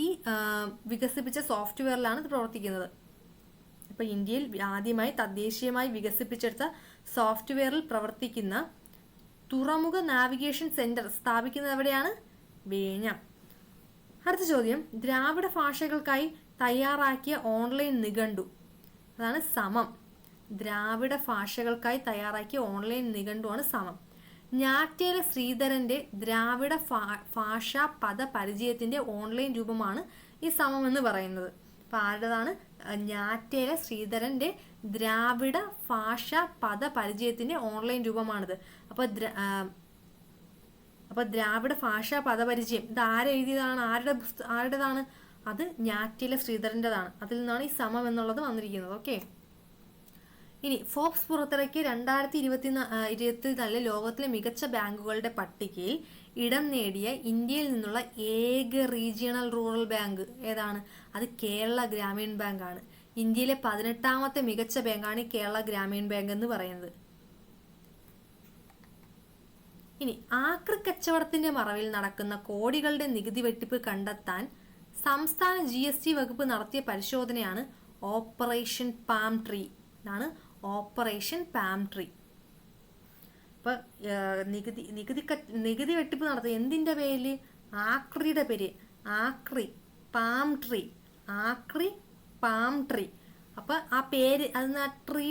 വികസിപ്പിച്ച സോഫ്റ്റ്വെയറിലാണ് ഇത് പ്രവർത്തിക്കുന്നത്. അപ്പോൾ ഇന്ത്യയിൽ ആദ്യമായി തദ്ദേശീയമായി വികസിപ്പിച്ചെടുത്ത സോഫ്റ്റ്വെയറിൽ പ്രവർത്തിക്കുന്ന തുറമുഖ നാവിഗേഷൻ സെന്റർ സ്ഥാപിക്കുന്നത് എവിടെയാണ്? വിഴിഞ്ഞം. അടുത്ത ചോദ്യം, ദ്രാവിഡ ഭാഷകൾക്കായി തയ്യാറാക്കിയ ഓൺലൈൻ നിഘണ്ടു അതാണ് സമം. ദ്രാവിഡ ഭാഷകൾക്കായി തയ്യാറാക്കിയ ഓൺലൈൻ നിഘണ്ടുവാണ് സമം. ഞാറ്റേല ശ്രീധരന്റെ ദ്രാവിഡ ഭാഷാ പദ പരിചയത്തിന്റെ ഓൺലൈൻ രൂപമാണ് ഈ സമം എന്ന് പറയുന്നത്. അപ്പൊ ആരുടേതാണ്? ഞാറ്റേല ശ്രീധരന്റെ ദ്രാവിഡ ഭാഷാ പദ പരിചയത്തിന്റെ ഓൺലൈൻ രൂപമാണിത്. അപ്പൊ ദ്രാവിഡ ഭാഷാ പദപരിചയം ഇത് ആരെഴുതിയതാണ്? ആരുടേതാണ്? അത് ഞാറ്റേല ശ്രീധരൻ്റെതാണ്. അതിൽ നിന്നാണ് ഈ സമം എന്നുള്ളത് വന്നിരിക്കുന്നത്. ഓക്കെ. ഇനി ഫോബ്സ് പുറത്തിറക്കിയ 2024 ലോകത്തിലെ മികച്ച ബാങ്കുകളുടെ പട്ടികയിൽ ഇടം നേടിയ ഇന്ത്യയിൽ നിന്നുള്ള ഏക റീജിയണൽ റൂറൽ ബാങ്ക് ഏതാണ്? അത് കേരള ഗ്രാമീൺ ബാങ്ക് ആണ്. ഇന്ത്യയിലെ 18ാമത്തെ മികച്ച ബാങ്കാണ് കേരള ഗ്രാമീൺ ബാങ്ക് എന്ന് പറയുന്നത്. ഇനി ആക്രി കച്ചവടത്തിന്റെ മറവിൽ നടക്കുന്ന കോടികളുടെ നികുതി വെട്ടിപ്പ് കണ്ടെത്താൻ സംസ്ഥാന GST വകുപ്പ് നടത്തിയ പരിശോധനയാണ് ഓപ്പറേഷൻ പാം ട്രീ. ഇതാണ് ഓപ്പറേഷൻ പാം ട്രീ. ഇപ്പൊ നികുതി വെട്ടിപ്പ് നടത്തുക എന്തിന്റെ പേരിൽ? ആക്രിയുടെ പേര്. ആക്രി പാം ട്രീ. അപ്പൊ ആ പേര് അതിന് ട്രീ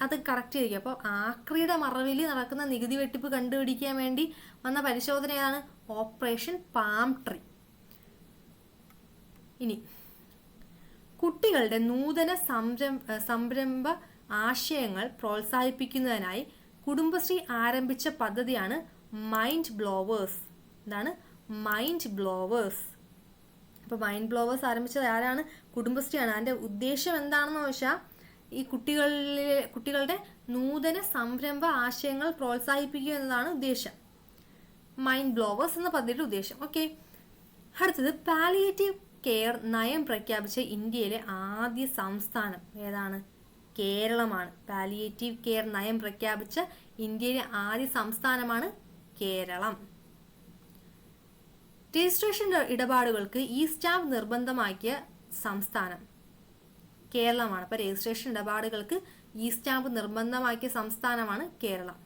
അത് കറക്റ്റ് ചെയ്യിക്കുക. അപ്പൊ ആക്രിയുടെ മറവിൽ നടക്കുന്ന നികുതി വെട്ടിപ്പ് കണ്ടുപിടിക്കാൻ വേണ്ടി വന്ന പരിശോധനയാണ് ഓപ്പറേഷൻ പാം ട്രീ. ഇനി കുട്ടികളുടെ നൂതന സംരംഭ ആശയങ്ങൾ പ്രോത്സാഹിപ്പിക്കുന്നതിനായി കുടുംബശ്രീ ആരംഭിച്ച പദ്ധതിയാണ് മൈൻഡ് ബ്ലോവേഴ്സ്. എന്താണ് മൈൻഡ് ബ്ലോവേഴ്സ്? അപ്പോൾ മൈൻഡ് ബ്ലോവേഴ്സ് ആരംഭിച്ചത് ആരാണ്? കുടുംബശ്രീയാണ്. അതിൻ്റെ ഉദ്ദേശം എന്താണെന്ന് വെച്ചാൽ ഈ കുട്ടികളുടെ നൂതന സംരംഭ ആശയങ്ങൾ പ്രോത്സാഹിപ്പിക്കുക എന്നതാണ് ഉദ്ദേശം. മൈൻഡ് ബ്ലോവേഴ്സ് എന്ന പദ്ധതിയുടെ ഉദ്ദേശം. ഓക്കെ. അടുത്തത്, പാലിയേറ്റീവ് കെയർ നയം പ്രഖ്യാപിച്ച ഇന്ത്യയിലെ ആദ്യ സംസ്ഥാനം ഏതാണ്? കേരളമാണ്. പാലിയേറ്റീവ് കെയർ നയം പ്രഖ്യാപിച്ച ഇന്ത്യയിലെ ആദ്യ സംസ്ഥാനമാണ് കേരളം. രജിസ്ട്രേഷൻ ഇടപാടുകൾക്ക് ഇ സ്റ്റാമ്പ് നിർബന്ധമാക്കിയ സംസ്ഥാനം കേരളമാണ്. അപ്പൊ രജിസ്ട്രേഷൻ ഇടപാടുകൾക്ക് ഇ സ്റ്റാമ്പ് നിർബന്ധമാക്കിയ സംസ്ഥാനമാണ് കേരളം.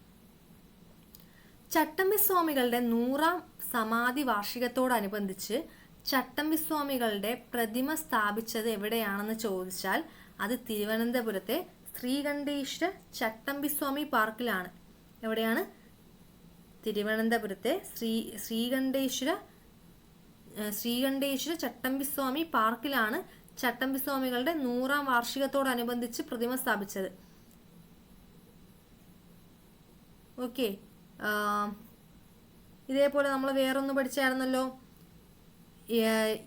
ചട്ടമ്പിസ്വാമികളുടെ 100ാം സമാധി വാർഷികത്തോടനുബന്ധിച്ച് ചട്ടമ്പിസ്വാമികളുടെ പ്രതിമ സ്ഥാപിച്ചത് എവിടെയാണെന്ന് ചോദിച്ചാൽ അത് തിരുവനന്തപുരത്തെ ശ്രീകണ്ഠേശ്വര ചട്ടമ്പിസ്വാമി പാർക്കിലാണ്. എവിടെയാണ്? തിരുവനന്തപുരത്തെ ശ്രീകണ്ഠേശ്വര ചട്ടമ്പിസ്വാമി പാർക്കിലാണ് ചട്ടമ്പിസ്വാമികളുടെ 100ാം വാർഷികത്തോടനുബന്ധിച്ച് പ്രതിമ സ്ഥാപിച്ചത്. ഓക്കെ, ഇതേപോലെ നമ്മൾ വേറൊന്ന് പഠിച്ചായിരുന്നല്ലോ.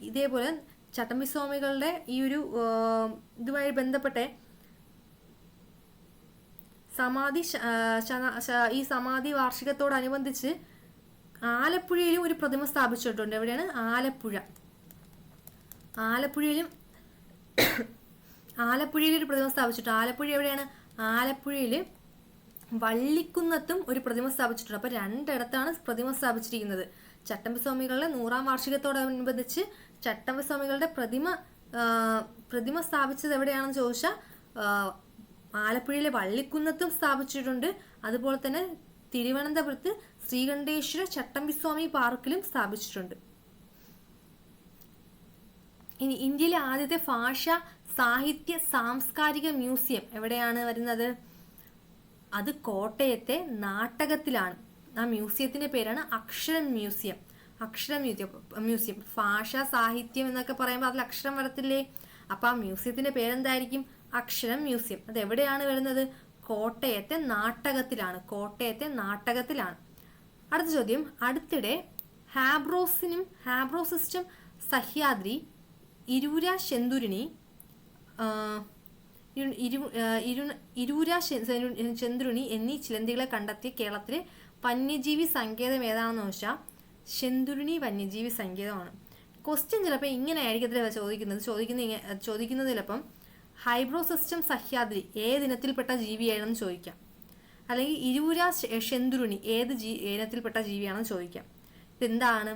ഇതേപോലെ ചട്ടമ്പിസ്വാമികളുടെ ഈ ഒരു ഇതുമായി ബന്ധപ്പെട്ട ഈ സമാധി വാർഷികത്തോടനുബന്ധിച്ച് ആലപ്പുഴയിലും ഒരു പ്രതിമ സ്ഥാപിച്ചിട്ടുണ്ട്. എവിടെയാണ്? ആലപ്പുഴയിൽ ഒരു പ്രതിമ സ്ഥാപിച്ചിട്ടുണ്ട്. ആലപ്പുഴ എവിടെയാണ്? ആലപ്പുഴയിൽ വള്ളിക്കുന്നത്തും ഒരു പ്രതിമ സ്ഥാപിച്ചിട്ടുണ്ട്. അപ്പൊ രണ്ടിടത്താണ് പ്രതിമ സ്ഥാപിച്ചിരിക്കുന്നത്. ചട്ടമ്പിസ്വാമികളുടെ 100ാം വാർഷികത്തോടനുബന്ധിച്ച് ചട്ടമ്പിസ്വാമികളുടെ പ്രതിമ സ്ഥാപിച്ചത് എവിടെയാണെന്ന് ചോദിച്ചാൽ ആലപ്പുഴയിലെ വള്ളിക്കുന്നത്തും സ്ഥാപിച്ചിട്ടുണ്ട്. അതുപോലെ തന്നെ തിരുവനന്തപുരത്ത് ശ്രീകണ്ഠേശ്വര ചട്ടമ്പിസ്വാമി പാർക്കിലും സ്ഥാപിച്ചിട്ടുണ്ട്. ഇനി ഇന്ത്യയിലെ ആദ്യത്തെ ഭാഷ, സാഹിത്യ, സാംസ്കാരിക മ്യൂസിയം എവിടെയാണ് വരുന്നത്? അത് കോട്ടയത്തെ നാട്ടകത്തിലാണ്. ആ മ്യൂസിയത്തിന്റെ പേരാണ് അക്ഷരം മ്യൂസിയം. മ്യൂസിയം ഭാഷ, സാഹിത്യം എന്നൊക്കെ പറയുമ്പോൾ അതിൽ അക്ഷരം വരത്തില്ലേ? അപ്പൊ ആ മ്യൂസിയത്തിന്റെ പേരെന്തായിരിക്കും? അക്ഷരം മ്യൂസിയം. അത് എവിടെയാണ് വരുന്നത്? കോട്ടയത്തെ നാട്ടകത്തിലാണ്. അടുത്ത ചോദ്യം, അടുത്തിടെ ഹാബ്രോസിസ്റ്റം, സഹ്യാദ്രി, ഇരൂര ചെന്തുരുണി എന്നീ ചിലന്തികളെ കണ്ടെത്തിയ കേരളത്തിലെ വന്യജീവി സങ്കേതം ഏതാണെന്ന് ചോദിച്ചാൽ ചെന്തുരുണി വന്യജീവി സങ്കേതമാണ്. ക്വസ്റ്റ്യൻ ചിലപ്പോൾ ഇങ്ങനെ ആയിരിക്കത്തില്ല ചോദിക്കുന്നത് ചിലപ്പം ഹൈബ്രോസിസ്റ്റം സഹ്യാദ്രി ഏതിനത്തിൽപ്പെട്ട ജീവിയാണെന്ന് ചോദിക്കാം. അല്ലെങ്കിൽ ഇരൂര ചെന്തുരുണി ഏത് ഇനത്തിൽപ്പെട്ട ജീവിയാണെന്ന് ചോദിക്കാം. ഇതെന്താണ്?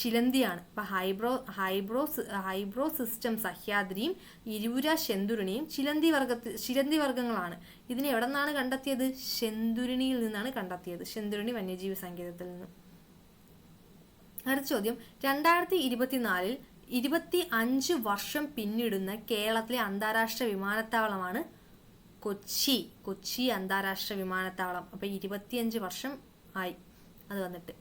ചിലന്തിയാണ്. അപ്പൊ ഹൈബ്രോസിസ്റ്റം സഹ്യാദ്രിയും ഇരൂര ചെന്തുരുണിയും ചിലന്തി വർഗങ്ങളാണ്. ഇതിനെ എവിടെ നിന്നാണ് കണ്ടെത്തിയത്? ചെന്തുരുണിയിൽ നിന്നാണ് കണ്ടെത്തിയത്. ചെന്തുരുണി വന്യജീവി സങ്കേതത്തിൽ നിന്ന്. അടുത്ത ചോദ്യം, 2024 25 വർഷം പിന്നിടുന്ന കേരളത്തിലെ അന്താരാഷ്ട്ര വിമാനത്താവളമാണ് കൊച്ചി അന്താരാഷ്ട്ര വിമാനത്താവളം. അപ്പൊ 25 വർഷം ആയി അത് വന്നിട്ട്.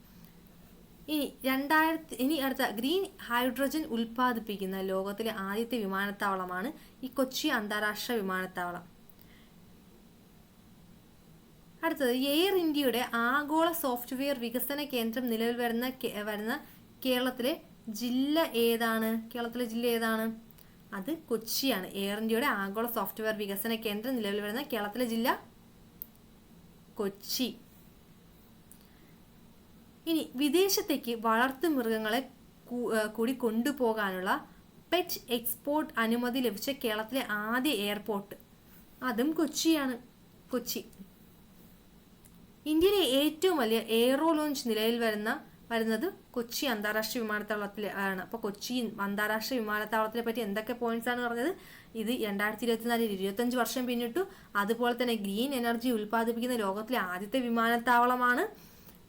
ഇനി അടുത്ത ഗ്രീൻ ഹൈഡ്രജൻ ഉൽപ്പാദിപ്പിക്കുന്ന ലോകത്തിലെ ആദ്യത്തെ വിമാനത്താവളമാണ് ഈ കൊച്ചി അന്താരാഷ്ട്ര വിമാനത്താവളം. അടുത്തത്, എയർ ഇന്ത്യയുടെ ആഗോള സോഫ്റ്റ്വെയർ വികസന കേന്ദ്രം നിലവിൽ വരുന്ന കേരളത്തിലെ ജില്ല ഏതാണ്? അത് കൊച്ചിയാണ്. എയർ ഇന്ത്യയുടെ ആഗോള സോഫ്റ്റ്വെയർ വികസന കേന്ദ്രം നിലവിൽ വരുന്ന കേരളത്തിലെ ജില്ല കൊച്ചി. ഇനി വിദേശത്തേക്ക് വളർത്തു മൃഗങ്ങളെ കൂടി കൊണ്ടുപോകാനുള്ള പെറ്റ് എക്സ്പോർട്ട് അനുമതി ലഭിച്ച കേരളത്തിലെ ആദ്യ എയർപോർട്ട് അതും കൊച്ചിയാണ്. കൊച്ചി. ഇന്ത്യയിലെ ഏറ്റവും വലിയ എയ്റോ ലോഞ്ച് നിലവിൽ വരുന്നത് കൊച്ചി അന്താരാഷ്ട്ര വിമാനത്താവളത്തിൽ ആണ്. അപ്പോൾ കൊച്ചി അന്താരാഷ്ട്ര വിമാനത്താവളത്തിനെ പറ്റി എന്തൊക്കെ പോയിന്റ്സ് ആണ് പറഞ്ഞത്? ഇത് 2024 25 വർഷം പിന്നിട്ടു. അതുപോലെ തന്നെ ഗ്രീൻ എനർജി ഉൽപ്പാദിപ്പിക്കുന്ന ലോകത്തിലെ ആദ്യത്തെ വിമാനത്താവളമാണ്.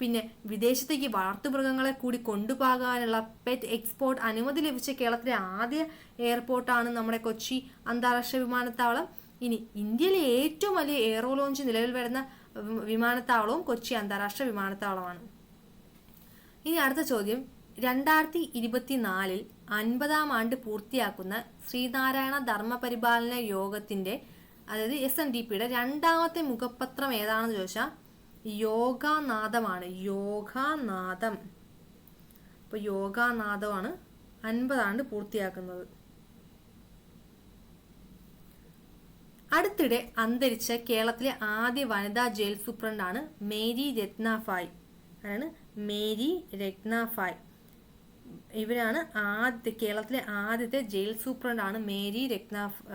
പിന്നെ വിദേശത്തേക്ക് വളർത്തുമൃഗങ്ങളെ കൂടി കൊണ്ടുപോകാനുള്ള പെറ്റ് എക്സ്പോർട്ട് അനുമതി ലഭിച്ച കേരളത്തിലെ ആദ്യ എയർപോർട്ടാണ് നമ്മുടെ കൊച്ചി അന്താരാഷ്ട്ര വിമാനത്താവളം. ഇനി ഇന്ത്യയിലെ ഏറ്റവും വലിയ എയ്റോ ലോഞ്ച് നിലവിൽ വരുന്ന വിമാനത്താവളവും കൊച്ചി അന്താരാഷ്ട്ര വിമാനത്താവളമാണ്. ഇനി അടുത്ത ചോദ്യം, 2024 50ാം ആണ്ട് പൂർത്തിയാക്കുന്ന ശ്രീനാരായണ ധർമ്മപരിപാലന യോഗത്തിന്റെ അതായത് SNDPയുടെ രണ്ടാമത്തെ മുഖപത്രം ഏതാണെന്ന് ചോദിച്ചാൽ യോഗാനാദമാണ്. അപ്പോൾ യോഗാനാദമാണ് 50 ആണ്ട് പൂർത്തിയാക്കുന്നത്. അടുത്തിടെ അന്തരിച്ച കേരളത്തിലെ ആദ്യ വനിതാ ജയിൽ സൂപ്രണ്ടാണ് മേരി രത്നാഭായ്. മേരി രത്നാഭായ്. ഇവരാണ് കേരളത്തിലെ ആദ്യത്തെ ജയിൽ സൂപ്രണ്ടാണ് മേരി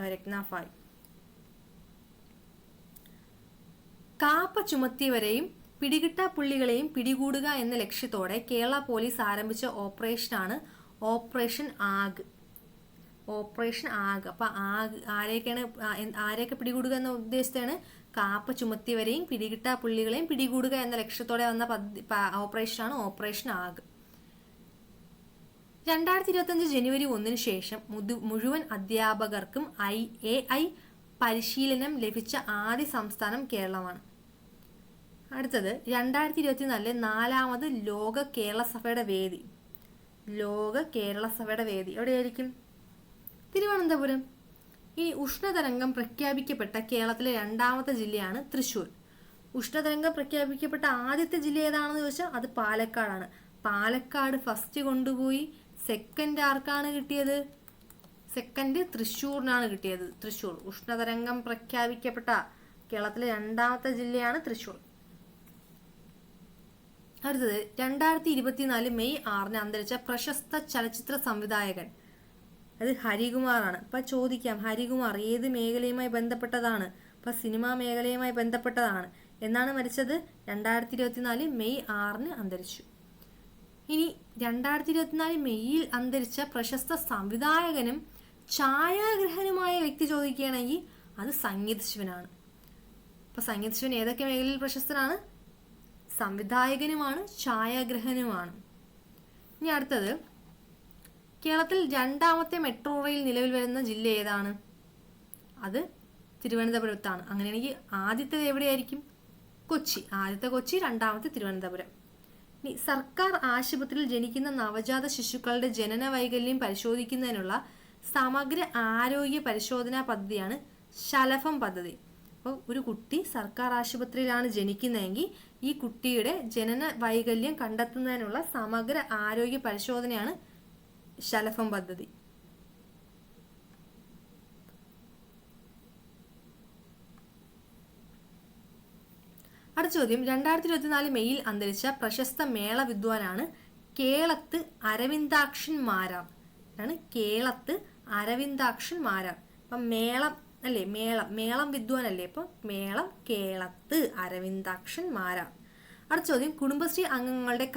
രത്നാഭായ്. കാപ്പ ചുമത്തിയവരെയും പിടികിട്ടാപ്പുള്ളികളെയും പിടികൂടുക എന്ന ലക്ഷ്യത്തോടെ കേരള പോലീസ് ആരംഭിച്ച ഓപ്പറേഷനാണ് ഓപ്പറേഷൻ ആഗ്. ഓപ്പറേഷൻ ആഗ്. അപ്പൊ ആരെയൊക്കെ പിടികൂടുക എന്ന ഉദ്ദേശത്താണ് കാപ്പ ചുമത്തിയവരെയും പിടികിട്ടാപ്പുള്ളികളെയും പിടികൂടുക എന്ന ലക്ഷ്യത്തോടെ വന്ന ഓപ്പറേഷനാണ് ഓപ്പറേഷൻ ആഗ്. 2025 ജനുവരി 1 ശേഷം മുഴുവൻ അധ്യാപകർക്കും AI പരിശീലനം ലഭിച്ച ആദ്യ സംസ്ഥാനം കേരളമാണ്. അടുത്തത് 2024 4ാമത് ലോക കേരള സഭയുടെ വേദി. ലോക കേരള സഭയുടെ വേദി എവിടെയായിരിക്കും? തിരുവനന്തപുരം. ഈ ഉഷ്ണതരംഗം പ്രഖ്യാപിക്കപ്പെട്ട കേരളത്തിലെ 2ാമത്തെ ജില്ലയാണ് തൃശ്ശൂർ. ഉഷ്ണതരംഗം പ്രഖ്യാപിക്കപ്പെട്ട ആദ്യത്തെ ജില്ല ഏതാണെന്ന് ചോദിച്ചാൽ അത് പാലക്കാടാണ്. പാലക്കാട് ഫസ്റ്റ് കൊണ്ടുപോയി. സെക്കൻഡ് ആർക്കാണ് കിട്ടിയത്? സെക്കൻഡ് തൃശ്ശൂരിനാണ് കിട്ടിയത്. തൃശ്ശൂർ ഉഷ്ണതരംഗം പ്രഖ്യാപിക്കപ്പെട്ട കേരളത്തിലെ 2ാമത്തെ ജില്ലയാണ് തൃശ്ശൂർ. അടുത്തത് 2024 മെയ് 6 അന്തരിച്ച പ്രശസ്ത ചലച്ചിത്ര സംവിധായകൻ. അത് ഹരികുമാറാണ്. അപ്പൊ ചോദിക്കാം, ഹരികുമാർ ഏത് മേഖലയുമായി ബന്ധപ്പെട്ടതാണ്? അപ്പൊ സിനിമാ മേഖലയുമായി ബന്ധപ്പെട്ടതാണ്. എന്നാണ് മരിച്ചത്? 2024 മെയ് 6 അന്തരിച്ചു. ഇനി 2024 മെയ്യിൽ അന്തരിച്ച പ്രശസ്ത സംവിധായകനും ഛായാഗ്രഹനുമായ വ്യക്തി ചോദിക്കുകയാണെങ്കിൽ അത് സംഗീത് ശിവനാണ്. അപ്പൊ സംഗീത് ശിവൻ ഏതൊക്കെ മേഖലയിൽ പ്രശസ്തനാണ്? സംവിധായകനുമാണ്, ഛായാഗ്രഹനുമാണ്. ഇനി അടുത്തത്, കേരളത്തിൽ 2ാമത്തെ മെട്രോ റെയിൽ നിലവിൽ വരുന്ന ജില്ല ഏതാണ്? അത് തിരുവനന്തപുരത്താണ്. അങ്ങനെയാണെങ്കിൽ ആദ്യത്തേത് എവിടെയായിരിക്കും? കൊച്ചി. ആദ്യത്തെ കൊച്ചി, 2ാമത്തെ തിരുവനന്തപുരം. ഇനി സർക്കാർ ആശുപത്രിയിൽ ജനിക്കുന്ന നവജാത ശിശുക്കളുടെ ജനന വൈകല്യം പരിശോധിക്കുന്നതിനുള്ള സമഗ്ര ആരോഗ്യ പരിശോധനാ പദ്ധതിയാണ് ശലഭം പദ്ധതി. അപ്പോൾ ഒരു കുട്ടി സർക്കാർ ആശുപത്രിയിലാണ് ജനിക്കുന്നതെങ്കിൽ ഈ കുട്ടിയുടെ ജനന വൈകല്യം കണ്ടെത്തുന്നതിനുള്ള സമഗ്ര ആരോഗ്യ പരിശോധനയാണ് ശലഭം പദ്ധതി. അടുത്ത ചോദ്യം, 2024 മെയ്യിൽ അന്തരിച്ച പ്രശസ്ത മേള വിദ്വാനാണ് കേളത്ത് അരവിന്ദാക്ഷൻ മാരാർ. കേളത്ത് അരവിന്ദാക്ഷൻ മാരാർ. അപ്പം മേളം അല്ലേ, മേളം വിദ്വാൻ അല്ലേ, അപ്പം മേളം കേളത്ത് അരവിന്ദാക്ഷൻ മാരാർ. അടുത്ത ചോദ്യം, കുടുംബശ്രീ അംഗങ്ങളുടെ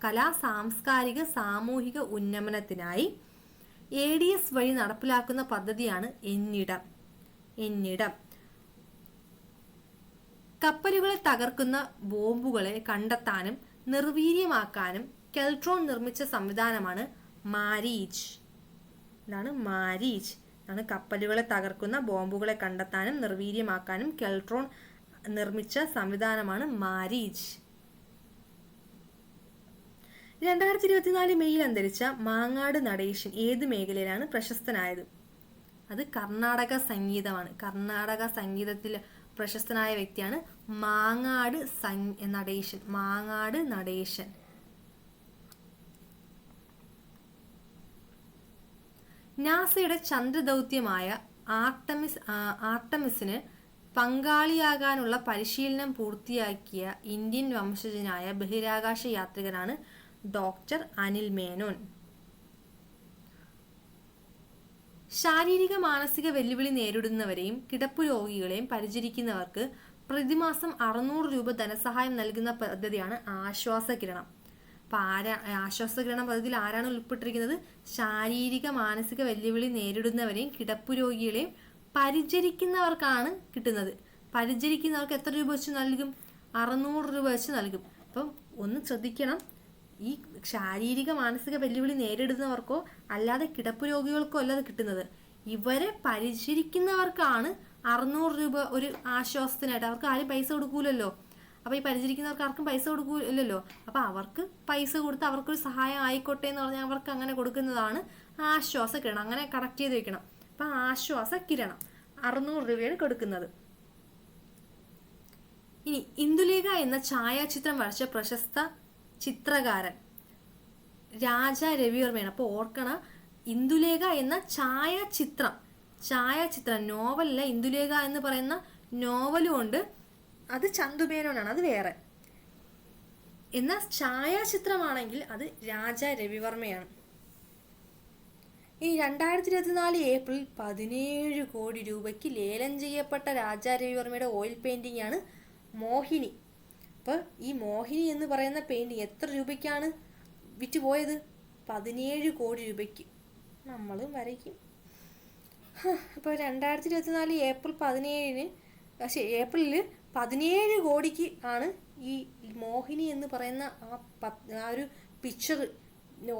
കലാ സാംസ്കാരിക സാമൂഹിക ഉന്നമനത്തിനായി ADS വഴി നടപ്പിലാക്കുന്ന പദ്ധതിയാണ് എന്നിടം. കപ്പലുകളെ തകർക്കുന്ന ബോംബുകളെ കണ്ടെത്താനും നിർവീര്യമാക്കാനും കെൽട്രോൺ നിർമ്മിച്ച സംവിധാനമാണ് മാരീച്ച്. കപ്പലുകളെ തകർക്കുന്ന ബോംബുകളെ കണ്ടെത്താനും നിർവീര്യമാക്കാനും കെൽട്രോൺ നിർമ്മിച്ച സംവിധാനമാണ് മാരീച്ച്. 2024 മെയ്യിൽ അന്തരിച്ച മാങ്ങാട് നടേശൻ ഏത് മേഖലയിലാണ് പ്രശസ്തനായത്? അത് കർണാടക സംഗീതമാണ്. കർണാടക സംഗീതത്തിൽ പ്രശസ്തനായ വ്യക്തിയാണ് മാങ്ങാട് നടേശൻ. നാസയുടെ ചന്ദ്രദൗത്യമായ ആർട്ടമിസിന് പങ്കാളിയാകാനുള്ള പരിശീലനം പൂർത്തിയാക്കിയ ഇന്ത്യൻ വംശജനായ ബഹിരാകാശ യാത്രികനാണ് ഡോക്ടർ അനിൽ മേനോൻ. ശാരീരിക മാനസിക വെല്ലുവിളി നേരിടുന്നവരെയും കിടപ്പു രോഗികളെയും പരിചരിക്കുന്നവർക്ക് പ്രതിമാസം 600 രൂപ ധനസഹായം നൽകുന്ന പദ്ധതിയാണ് ആശ്വാസകിരണം. അപ്പൊ ആശ്വാസകിരണം പദ്ധതിയിൽ ആരാണ് ഉൾപ്പെട്ടിരിക്കുന്നത്? ശാരീരിക മാനസിക വെല്ലുവിളി നേരിടുന്നവരെയും കിടപ്പു രോഗികളെയും പരിചരിക്കുന്നവർക്കാണ് കിട്ടുന്നത്. പരിചരിക്കുന്നവർക്ക് എത്ര രൂപ വെച്ച് നൽകും? 600 രൂപ വെച്ച് നൽകും. അപ്പം ഒന്ന് ശ്രദ്ധിക്കണം, ഈ ശാരീരിക മാനസിക വെല്ലുവിളി നേരിടുന്നവർക്കോ അല്ലാതെ കിടപ്പ് രോഗികൾക്കോ അല്ലാതെ കിട്ടുന്നത്. ഇവരെ പരിചരിക്കുന്നവർക്കാണ് 600 രൂപ ഒരു ആശ്വാസത്തിനായിട്ട്. അവർക്ക് ആരും പൈസ കൊടുക്കൂലല്ലോ. അപ്പോൾ ഈ പരിചരിക്കുന്നവർക്ക് ആർക്കും പൈസ കൊടുക്കൂലല്ലോ. അപ്പോൾ അവർക്ക് പൈസ കൊടുത്ത് അവർക്കൊരു സഹായം ആയിക്കോട്ടെ എന്ന് പറഞ്ഞാൽ അവർക്ക് അങ്ങനെ കൊടുക്കുന്നതാണ് ആശ്വാസ കിരണം. അങ്ങനെ കറക്റ്റ് ചെയ്ത് വെക്കണം. അപ്പം ആശ്വാസ കിരണം 600 രൂപയാണ് കൊടുക്കുന്നത്. ഇനി ഇന്ദുലേഖ എന്ന ഛായാചിത്രം വരച്ച പ്രശസ്ത ചിത്രകാരൻ രാജാ രവിവർമ്മയാണ്. അപ്പോൾ ഓർക്കണം, ഇന്ദുലേഖ എന്ന ഛായാചിത്രം നോവലല്ല. ഇന്ദുലേഖ എന്ന് പറയുന്ന നോവലും ഉണ്ട്, അത് ചന്തുമേനോനാണ്, അത് വേറെ. എന്നാൽ ഛായാചിത്രമാണെങ്കിൽ അത് രാജാ രവിവർമ്മയാണ്. ഈ 2024 ഏപ്രിൽ 17 കോടി രൂപയ്ക്ക് ലേലം ചെയ്യപ്പെട്ട രാജാ രവിവർമ്മയുടെ ഓയിൽ പെയിന്റിംഗ് ആണ് മോഹിനി. അപ്പോൾ ഈ മോഹിനി എന്ന് പറയുന്ന പെയിൻറ്റിങ് എത്ര രൂപയ്ക്കാണ് വിറ്റ് പോയത്? 17 കോടി രൂപയ്ക്ക്. നമ്മളും വരയ്ക്കും. ഇപ്പോൾ 2024 ഏപ്രിൽ 17-ന് ഏപ്രിലിൽ 17 കോടിക്ക് ആണ് ഈ മോഹിനി എന്ന് പറയുന്ന ആ ഒരു പിക്ചർ,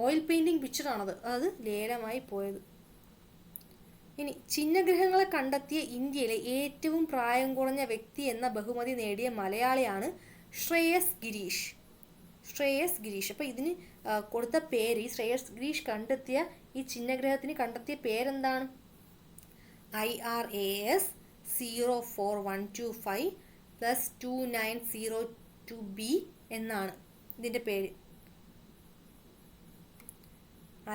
ഓയിൽ പെയിൻറ്റിങ് പിക്ചറാണത്, അത് ലേലമായി പോയത്. ഇനി ചിഹ്നഗ്രഹങ്ങളെ കണ്ടെത്തിയ ഇന്ത്യയിലെ ഏറ്റവും പ്രായം കുറഞ്ഞ വ്യക്തി എന്ന ബഹുമതി നേടിയ മലയാളിയാണ് ശ്രേയസ് ഗിരീഷ്. ശ്രേയസ് ഗിരീഷ്. അപ്പോൾ ഇതിന് കൊടുത്ത പേര്, ഈ ശ്രേയസ് ഗിരീഷ് കണ്ടെത്തിയ ഈ ചിഹ്നഗ്രഹത്തിന് കണ്ടെത്തിയ പേരെന്താണ്? IRAS 04125 + 2902B എന്നാണ് ഇതിൻ്റെ പേര്.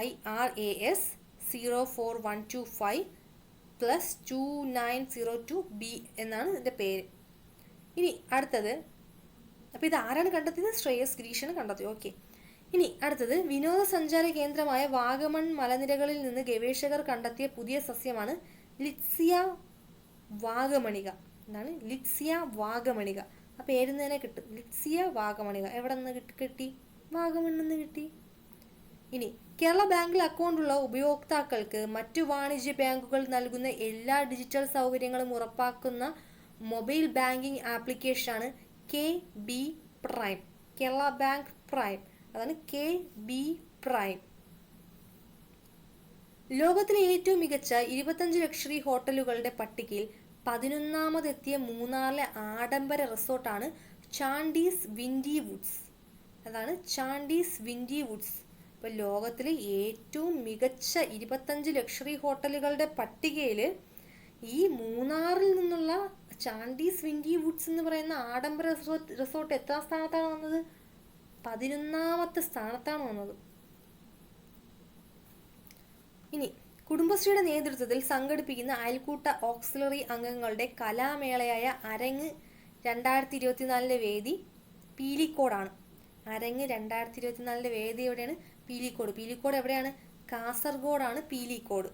IRAS 04125 + 2902B എന്നാണ് ഇതിൻ്റെ പേര്. ഇനി അടുത്തത്, അപ്പോൾ ഇത് ആരാണ് കണ്ടെത്തിയത്? ശ്രേയസ് ഗിരീഷാണ് കണ്ടെത്തിയത്. ഓക്കെ. ഇനി അടുത്തത്, വിനോദസഞ്ചാര കേന്ദ്രമായ വാഗമൺ മലനിരകളിൽ നിന്ന് ഗവേഷകർ കണ്ടെത്തിയ പുതിയ സസ്യമാണ് ലിറ്റ്സിയ വാഗമണിക. എന്താണ് ലിറ്റ്സിയ വാഗമണിക? ആ പേരിൽ നിന്ന് തന്നെ കിട്ടും, ലിറ്റ്സിയ വാഗമണിക. എവിടെ നിന്ന് കിട്ടി? വാഗമണ്ണിൽ നിന്ന് കിട്ടി. ഇനി കേരള ബാങ്കിൽ അക്കൗണ്ടുള്ള ഉപയോക്താക്കൾക്ക് മറ്റു വാണിജ്യ ബാങ്കുകൾ നൽകുന്ന എല്ലാ ഡിജിറ്റൽ സൗകര്യങ്ങളും ഉറപ്പാക്കുന്ന മൊബൈൽ ബാങ്കിംഗ് ആപ്ലിക്കേഷനാണ് KB prime. Kerala bank prime, അതാണ് KB പ്രൈം. ലോകത്തിലെ ഏറ്റവും മികച്ച 25 ലക്ഷറി ഹോട്ടലുകളുടെ പട്ടികയിൽ 11ാമതെത്തിയ മൂന്നാറിലെ ആഡംബര റിസോർട്ടാണ് ചാണ്ടീസ് വിൻഡി വുഡ്സ്. അതാണ് ചാണ്ടീസ് വിൻഡി വുഡ്സ്. ഇപ്പോൾ ലോകത്തിലെ ഏറ്റവും മികച്ച 25 ലക്ഷറി ഹോട്ടലുകളുടെ പട്ടികയിൽ ഈ മൂന്നാറിൽ നിന്നുള്ള ചാണ്ടീസ് വിൻഡി വുഡ്സ് എന്ന് പറയുന്ന ആഡംബര റിസോർട്ട് എത്രാം സ്ഥാനത്താണ് വന്നത്? 11ാമത്തെ സ്ഥാനത്താണ് വന്നത്. ഇനി കുടുംബശ്രീയുടെ നേതൃത്വത്തിൽ സംഘടിപ്പിക്കുന്ന അയൽക്കൂട്ട ഓക്സിലറി അംഗങ്ങളുടെ കലാമേളയായ അരങ്ങ് 2024 വേദി പീലിക്കോടാണ്. അരങ്ങ് 2024 വേദി എവിടെയാണ്? പീലിക്കോട്. പീലിക്കോട് എവിടെയാണ്? കാസർഗോഡാണ് പീലിക്കോട്.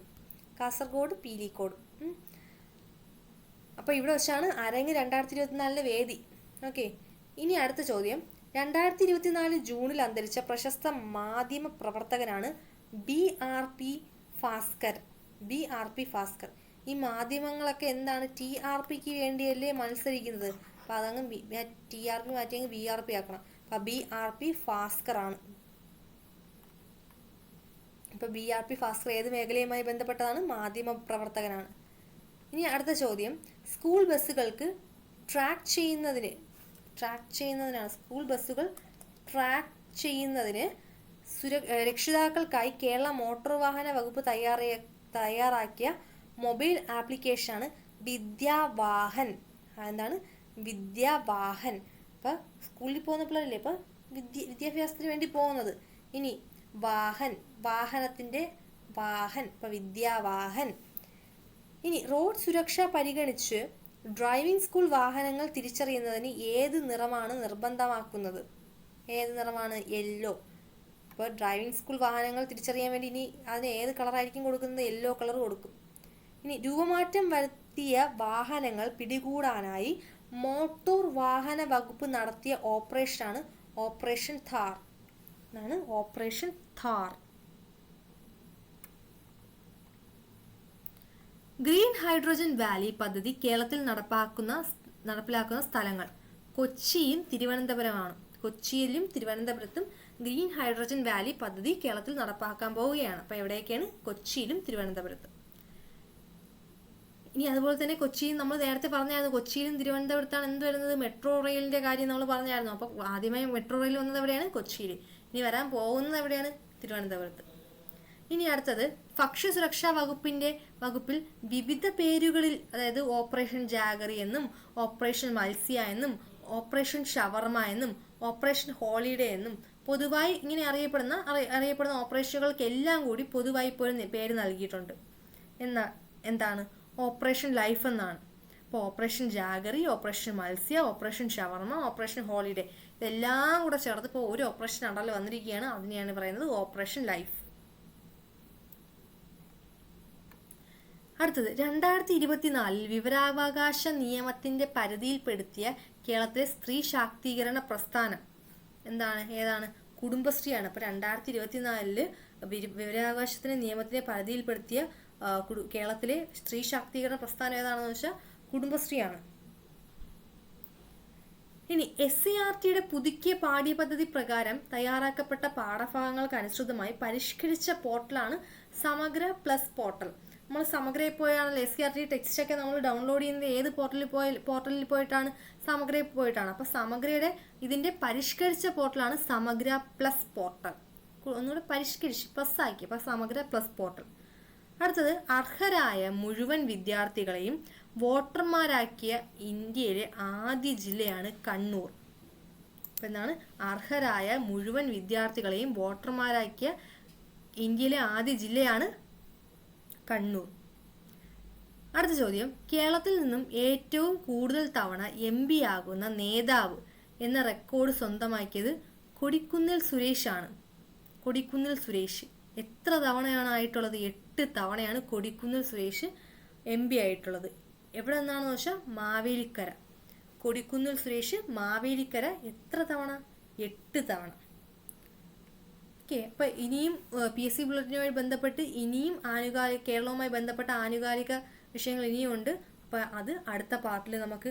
കാസർഗോഡ് പീലിക്കോട്. അപ്പോൾ ഇവിടെ വെച്ചാണ് അരങ്ങ് 2024 വേദി. ഓക്കെ. ഇനി അടുത്ത ചോദ്യം, 2024 ജൂണിൽ അന്തരിച്ച പ്രശസ്ത മാധ്യമ പ്രവർത്തകനാണ് BRP ഭാസ്കർ. BRP ഭാസ്കർ. ഈ മാധ്യമങ്ങളൊക്കെ എന്താണ്? TRPക്ക് വേണ്ടിയല്ലേ മത്സരിക്കുന്നത്. അപ്പം അതങ്ങ് TRP മാറ്റി അങ്ങ് BRP ആക്കണം. അപ്പം BRP ഭാസ്കർ ആണ്. ഇപ്പം BRP ഭാസ്കർ ഏത് മേഖലയുമായി ബന്ധപ്പെട്ടതാണ്? മാധ്യമ പ്രവർത്തകനാണ്. ഇനി അടുത്ത ചോദ്യം, സ്കൂൾ ബസ്സുകൾക്ക് ട്രാക്ക് ചെയ്യുന്നതിനാണ് സ്കൂൾ ബസ്സുകൾ ട്രാക്ക് ചെയ്യുന്നതിന് രക്ഷിതാക്കൾക്കായി കേരള മോട്ടോർ വാഹന വകുപ്പ് തയ്യാറാക്കിയ മൊബൈൽ ആപ്ലിക്കേഷനാണ് വിദ്യാവാഹൻ. എന്താണ് വിദ്യാവാഹൻ? ഇപ്പം സ്കൂളിൽ പോകുന്ന പിള്ളേരല്ലേ ഇപ്പം വിദ്യാഭ്യാസത്തിന് വേണ്ടി പോകുന്നത്. ഇനി വാഹനത്തിൻ്റെ വാഹൻ, ഇപ്പം വിദ്യാവാഹൻ. ഇനി റോഡ് സുരക്ഷ പരിഗണിച്ച് ഡ്രൈവിംഗ് സ്കൂൾ വാഹനങ്ങൾ തിരിച്ചറിയുന്നതിന് ഏത് നിറമാണ് നിർബന്ധമാക്കുന്നത്? ഏത് നിറമാണ്? യെല്ലോ. ഇപ്പോൾ ഡ്രൈവിംഗ് സ്കൂൾ വാഹനങ്ങൾ തിരിച്ചറിയാൻ വേണ്ടി ഇനി അതിന് ഏത് കളറായിരിക്കും കൊടുക്കുന്നത്? യെല്ലോ കളർ കൊടുക്കും. ഇനി രൂപമാറ്റം വരുത്തിയ വാഹനങ്ങൾ പിടികൂടാനായി മോട്ടോർ വാഹന വകുപ്പ് നടത്തിയ ഓപ്പറേഷനാണ് ഓപ്പറേഷൻ ഥാർ. എന്നാണ് operation Thar. Green hydrogen Valley പദ്ധതി കേരളത്തിൽ നടപ്പിലാക്കുന്ന സ്ഥലങ്ങൾ കൊച്ചിയും തിരുവനന്തപുരമാണ്. കൊച്ചിയിലും തിരുവനന്തപുരത്തും ഗ്രീൻ ഹൈഡ്രജൻ വാലി പദ്ധതി കേരളത്തിൽ നടപ്പാക്കാൻ പോവുകയാണ്. അപ്പോൾ എവിടെയൊക്കെയാണ്? കൊച്ചിയിലും തിരുവനന്തപുരത്തും. ഇനി അതുപോലെ തന്നെ കൊച്ചിയിൽ നമ്മൾ നേരത്തെ പറഞ്ഞായിരുന്നു, കൊച്ചിയിലും തിരുവനന്തപുരത്താണ് എന്ത് വരുന്നത്? മെട്രോ റെയിലിൻ്റെ കാര്യം നമ്മൾ പറഞ്ഞായിരുന്നു. അപ്പോൾ ആദ്യമായി മെട്രോ റെയിൽ വന്നത് എവിടെയാണ്? കൊച്ചിയിൽ. ഇനി വരാൻ പോകുന്നത് എവിടെയാണ്? തിരുവനന്തപുരത്ത്. ഇനി അടുത്തത്, ഭക്ഷ്യസുരക്ഷാ വകുപ്പിൽ വിവിധ പേരുകളിൽ, അതായത് ഓപ്പറേഷൻ ജാഗറി എന്നും ഓപ്പറേഷൻ മത്സ്യ എന്നും ഓപ്പറേഷൻ ഷവർമ എന്നും ഓപ്പറേഷൻ ഹോളിഡേ എന്നും പൊതുവായി ഇങ്ങനെ അറിയപ്പെടുന്ന ഓപ്പറേഷനുകൾക്കെല്ലാം കൂടി പൊതുവായി പേര് നൽകിയിട്ടുണ്ട്. എന്താണ്? ഓപ്പറേഷൻ ലൈഫ് എന്നാണ്. അപ്പോൾ ഓപ്പറേഷൻ ജാഗറി, ഓപ്പറേഷൻ മത്സ്യ, ഓപ്പറേഷൻ ഷവർമ, ഓപ്പറേഷൻ ഹോളിഡേ, ഇതെല്ലാം കൂടെ ചേർത്ത് ഇപ്പോൾ ഒരു ഓപ്പറേഷൻ ഉണ്ടല്ലോ വന്നിരിക്കുകയാണ്. അതിനെയാണ് പറയുന്നത് ഓപ്പറേഷൻ ലൈഫ്. അടുത്തത്, 2024 വിവരാവകാശ നിയമത്തിന്റെ പരിധിയിൽപ്പെടുത്തിയ കേരളത്തിലെ സ്ത്രീ ശാക്തീകരണ പ്രസ്ഥാനം ഏതാണ്? കുടുംബശ്രീയാണ്. അപ്പോൾ 2024 വിവരാവകാശത്തിന് നിയമത്തിനെ പരിധിയിൽപ്പെടുത്തിയ കേരളത്തിലെ സ്ത്രീ ശാക്തീകരണ പ്രസ്ഥാനം ഏതാണെന്ന് വെച്ചാൽ കുടുംബശ്രീയാണ്. ഇനി SCERTയുടെ പുതുക്കിയ പാഠ്യപദ്ധതി പ്രകാരം തയ്യാറാക്കപ്പെട്ട പാഠഭാഗങ്ങൾക്ക് അനുസൃതമായി പരിഷ്കരിച്ച പോർട്ടലാണ് സമഗ്ര പ്ലസ് പോർട്ടൽ. നമ്മൾ സമഗ്രയിൽ പോയാണല്ലോ SCERT ടെക്സ്റ്റ് ഒക്കെ നമ്മൾ ഡൗൺലോഡ് ചെയ്യുന്നത് ഏത് പോർട്ടലിൽ പോയിട്ടാണ്? സമഗ്രയിൽ പോയിട്ടാണ്. അപ്പോൾ സമഗ്രയുടെ ഇതിൻ്റെ പരിഷ്കരിച്ച പോർട്ടലാണ് സമഗ്ര പ്ലസ് പോർട്ടൽ. ഒന്നുകൂടെ പരിഷ്കരിച്ച് പ്ലസ് ആക്കി, അപ്പോൾ സമഗ്ര പ്ലസ് പോർട്ടൽ. അടുത്തത് അർഹരായ മുഴുവൻ വിദ്യാർത്ഥികളെയും വോട്ടർമാരാക്കിയ ഇന്ത്യയിലെ ആദ്യ ജില്ലയാണ് കണ്ണൂർ. അപ്പോൾ എന്താണ്? അർഹരായ മുഴുവൻ വിദ്യാർത്ഥികളെയും വോട്ടർമാരാക്കിയ ഇന്ത്യയിലെ ആദ്യ ജില്ലയാണ് കണ്ണൂർ. അടുത്ത ചോദ്യം, കേരളത്തിൽ നിന്നും ഏറ്റവും കൂടുതൽ തവണ MP ആകുന്ന നേതാവ് എന്ന റെക്കോർഡ് സ്വന്തമാക്കിയത് കൊടിക്കുന്നിൽ സുരേഷാണ്. കൊടിക്കുന്നിൽ സുരേഷ് എത്ര തവണയാണ് ആയിട്ടുള്ളത്? 8 തവണയാണ് കൊടിക്കുന്നിൽ സുരേഷ് MP ആയിട്ടുള്ളത്. എവിടെ നിന്നാണെന്ന് വെച്ചാൽ മാവേലിക്കര. കൊടിക്കുന്നിൽ സുരേഷ് മാവേലിക്കര എത്ര തവണ? 8 തവണ. ഓക്കെ, അപ്പം ഇനിയും PSC ബുള്ളറ്റിനുമായി ബന്ധപ്പെട്ട് ഇനിയും കേരളവുമായി ബന്ധപ്പെട്ട ആനുകാലിക വിഷയങ്ങൾ ഇനിയും ഉണ്ട്. അപ്പം അത് അടുത്ത പാർട്ടിൽ നമുക്ക്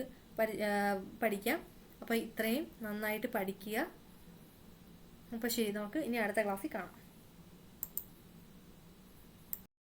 പഠിക്കാം. അപ്പം ഇത്രയും നന്നായിട്ട് പഠിക്കുക. അപ്പോൾ ശരി, നമുക്ക് ഇനി അടുത്ത ക്ലാസ്സിൽ കാണാം.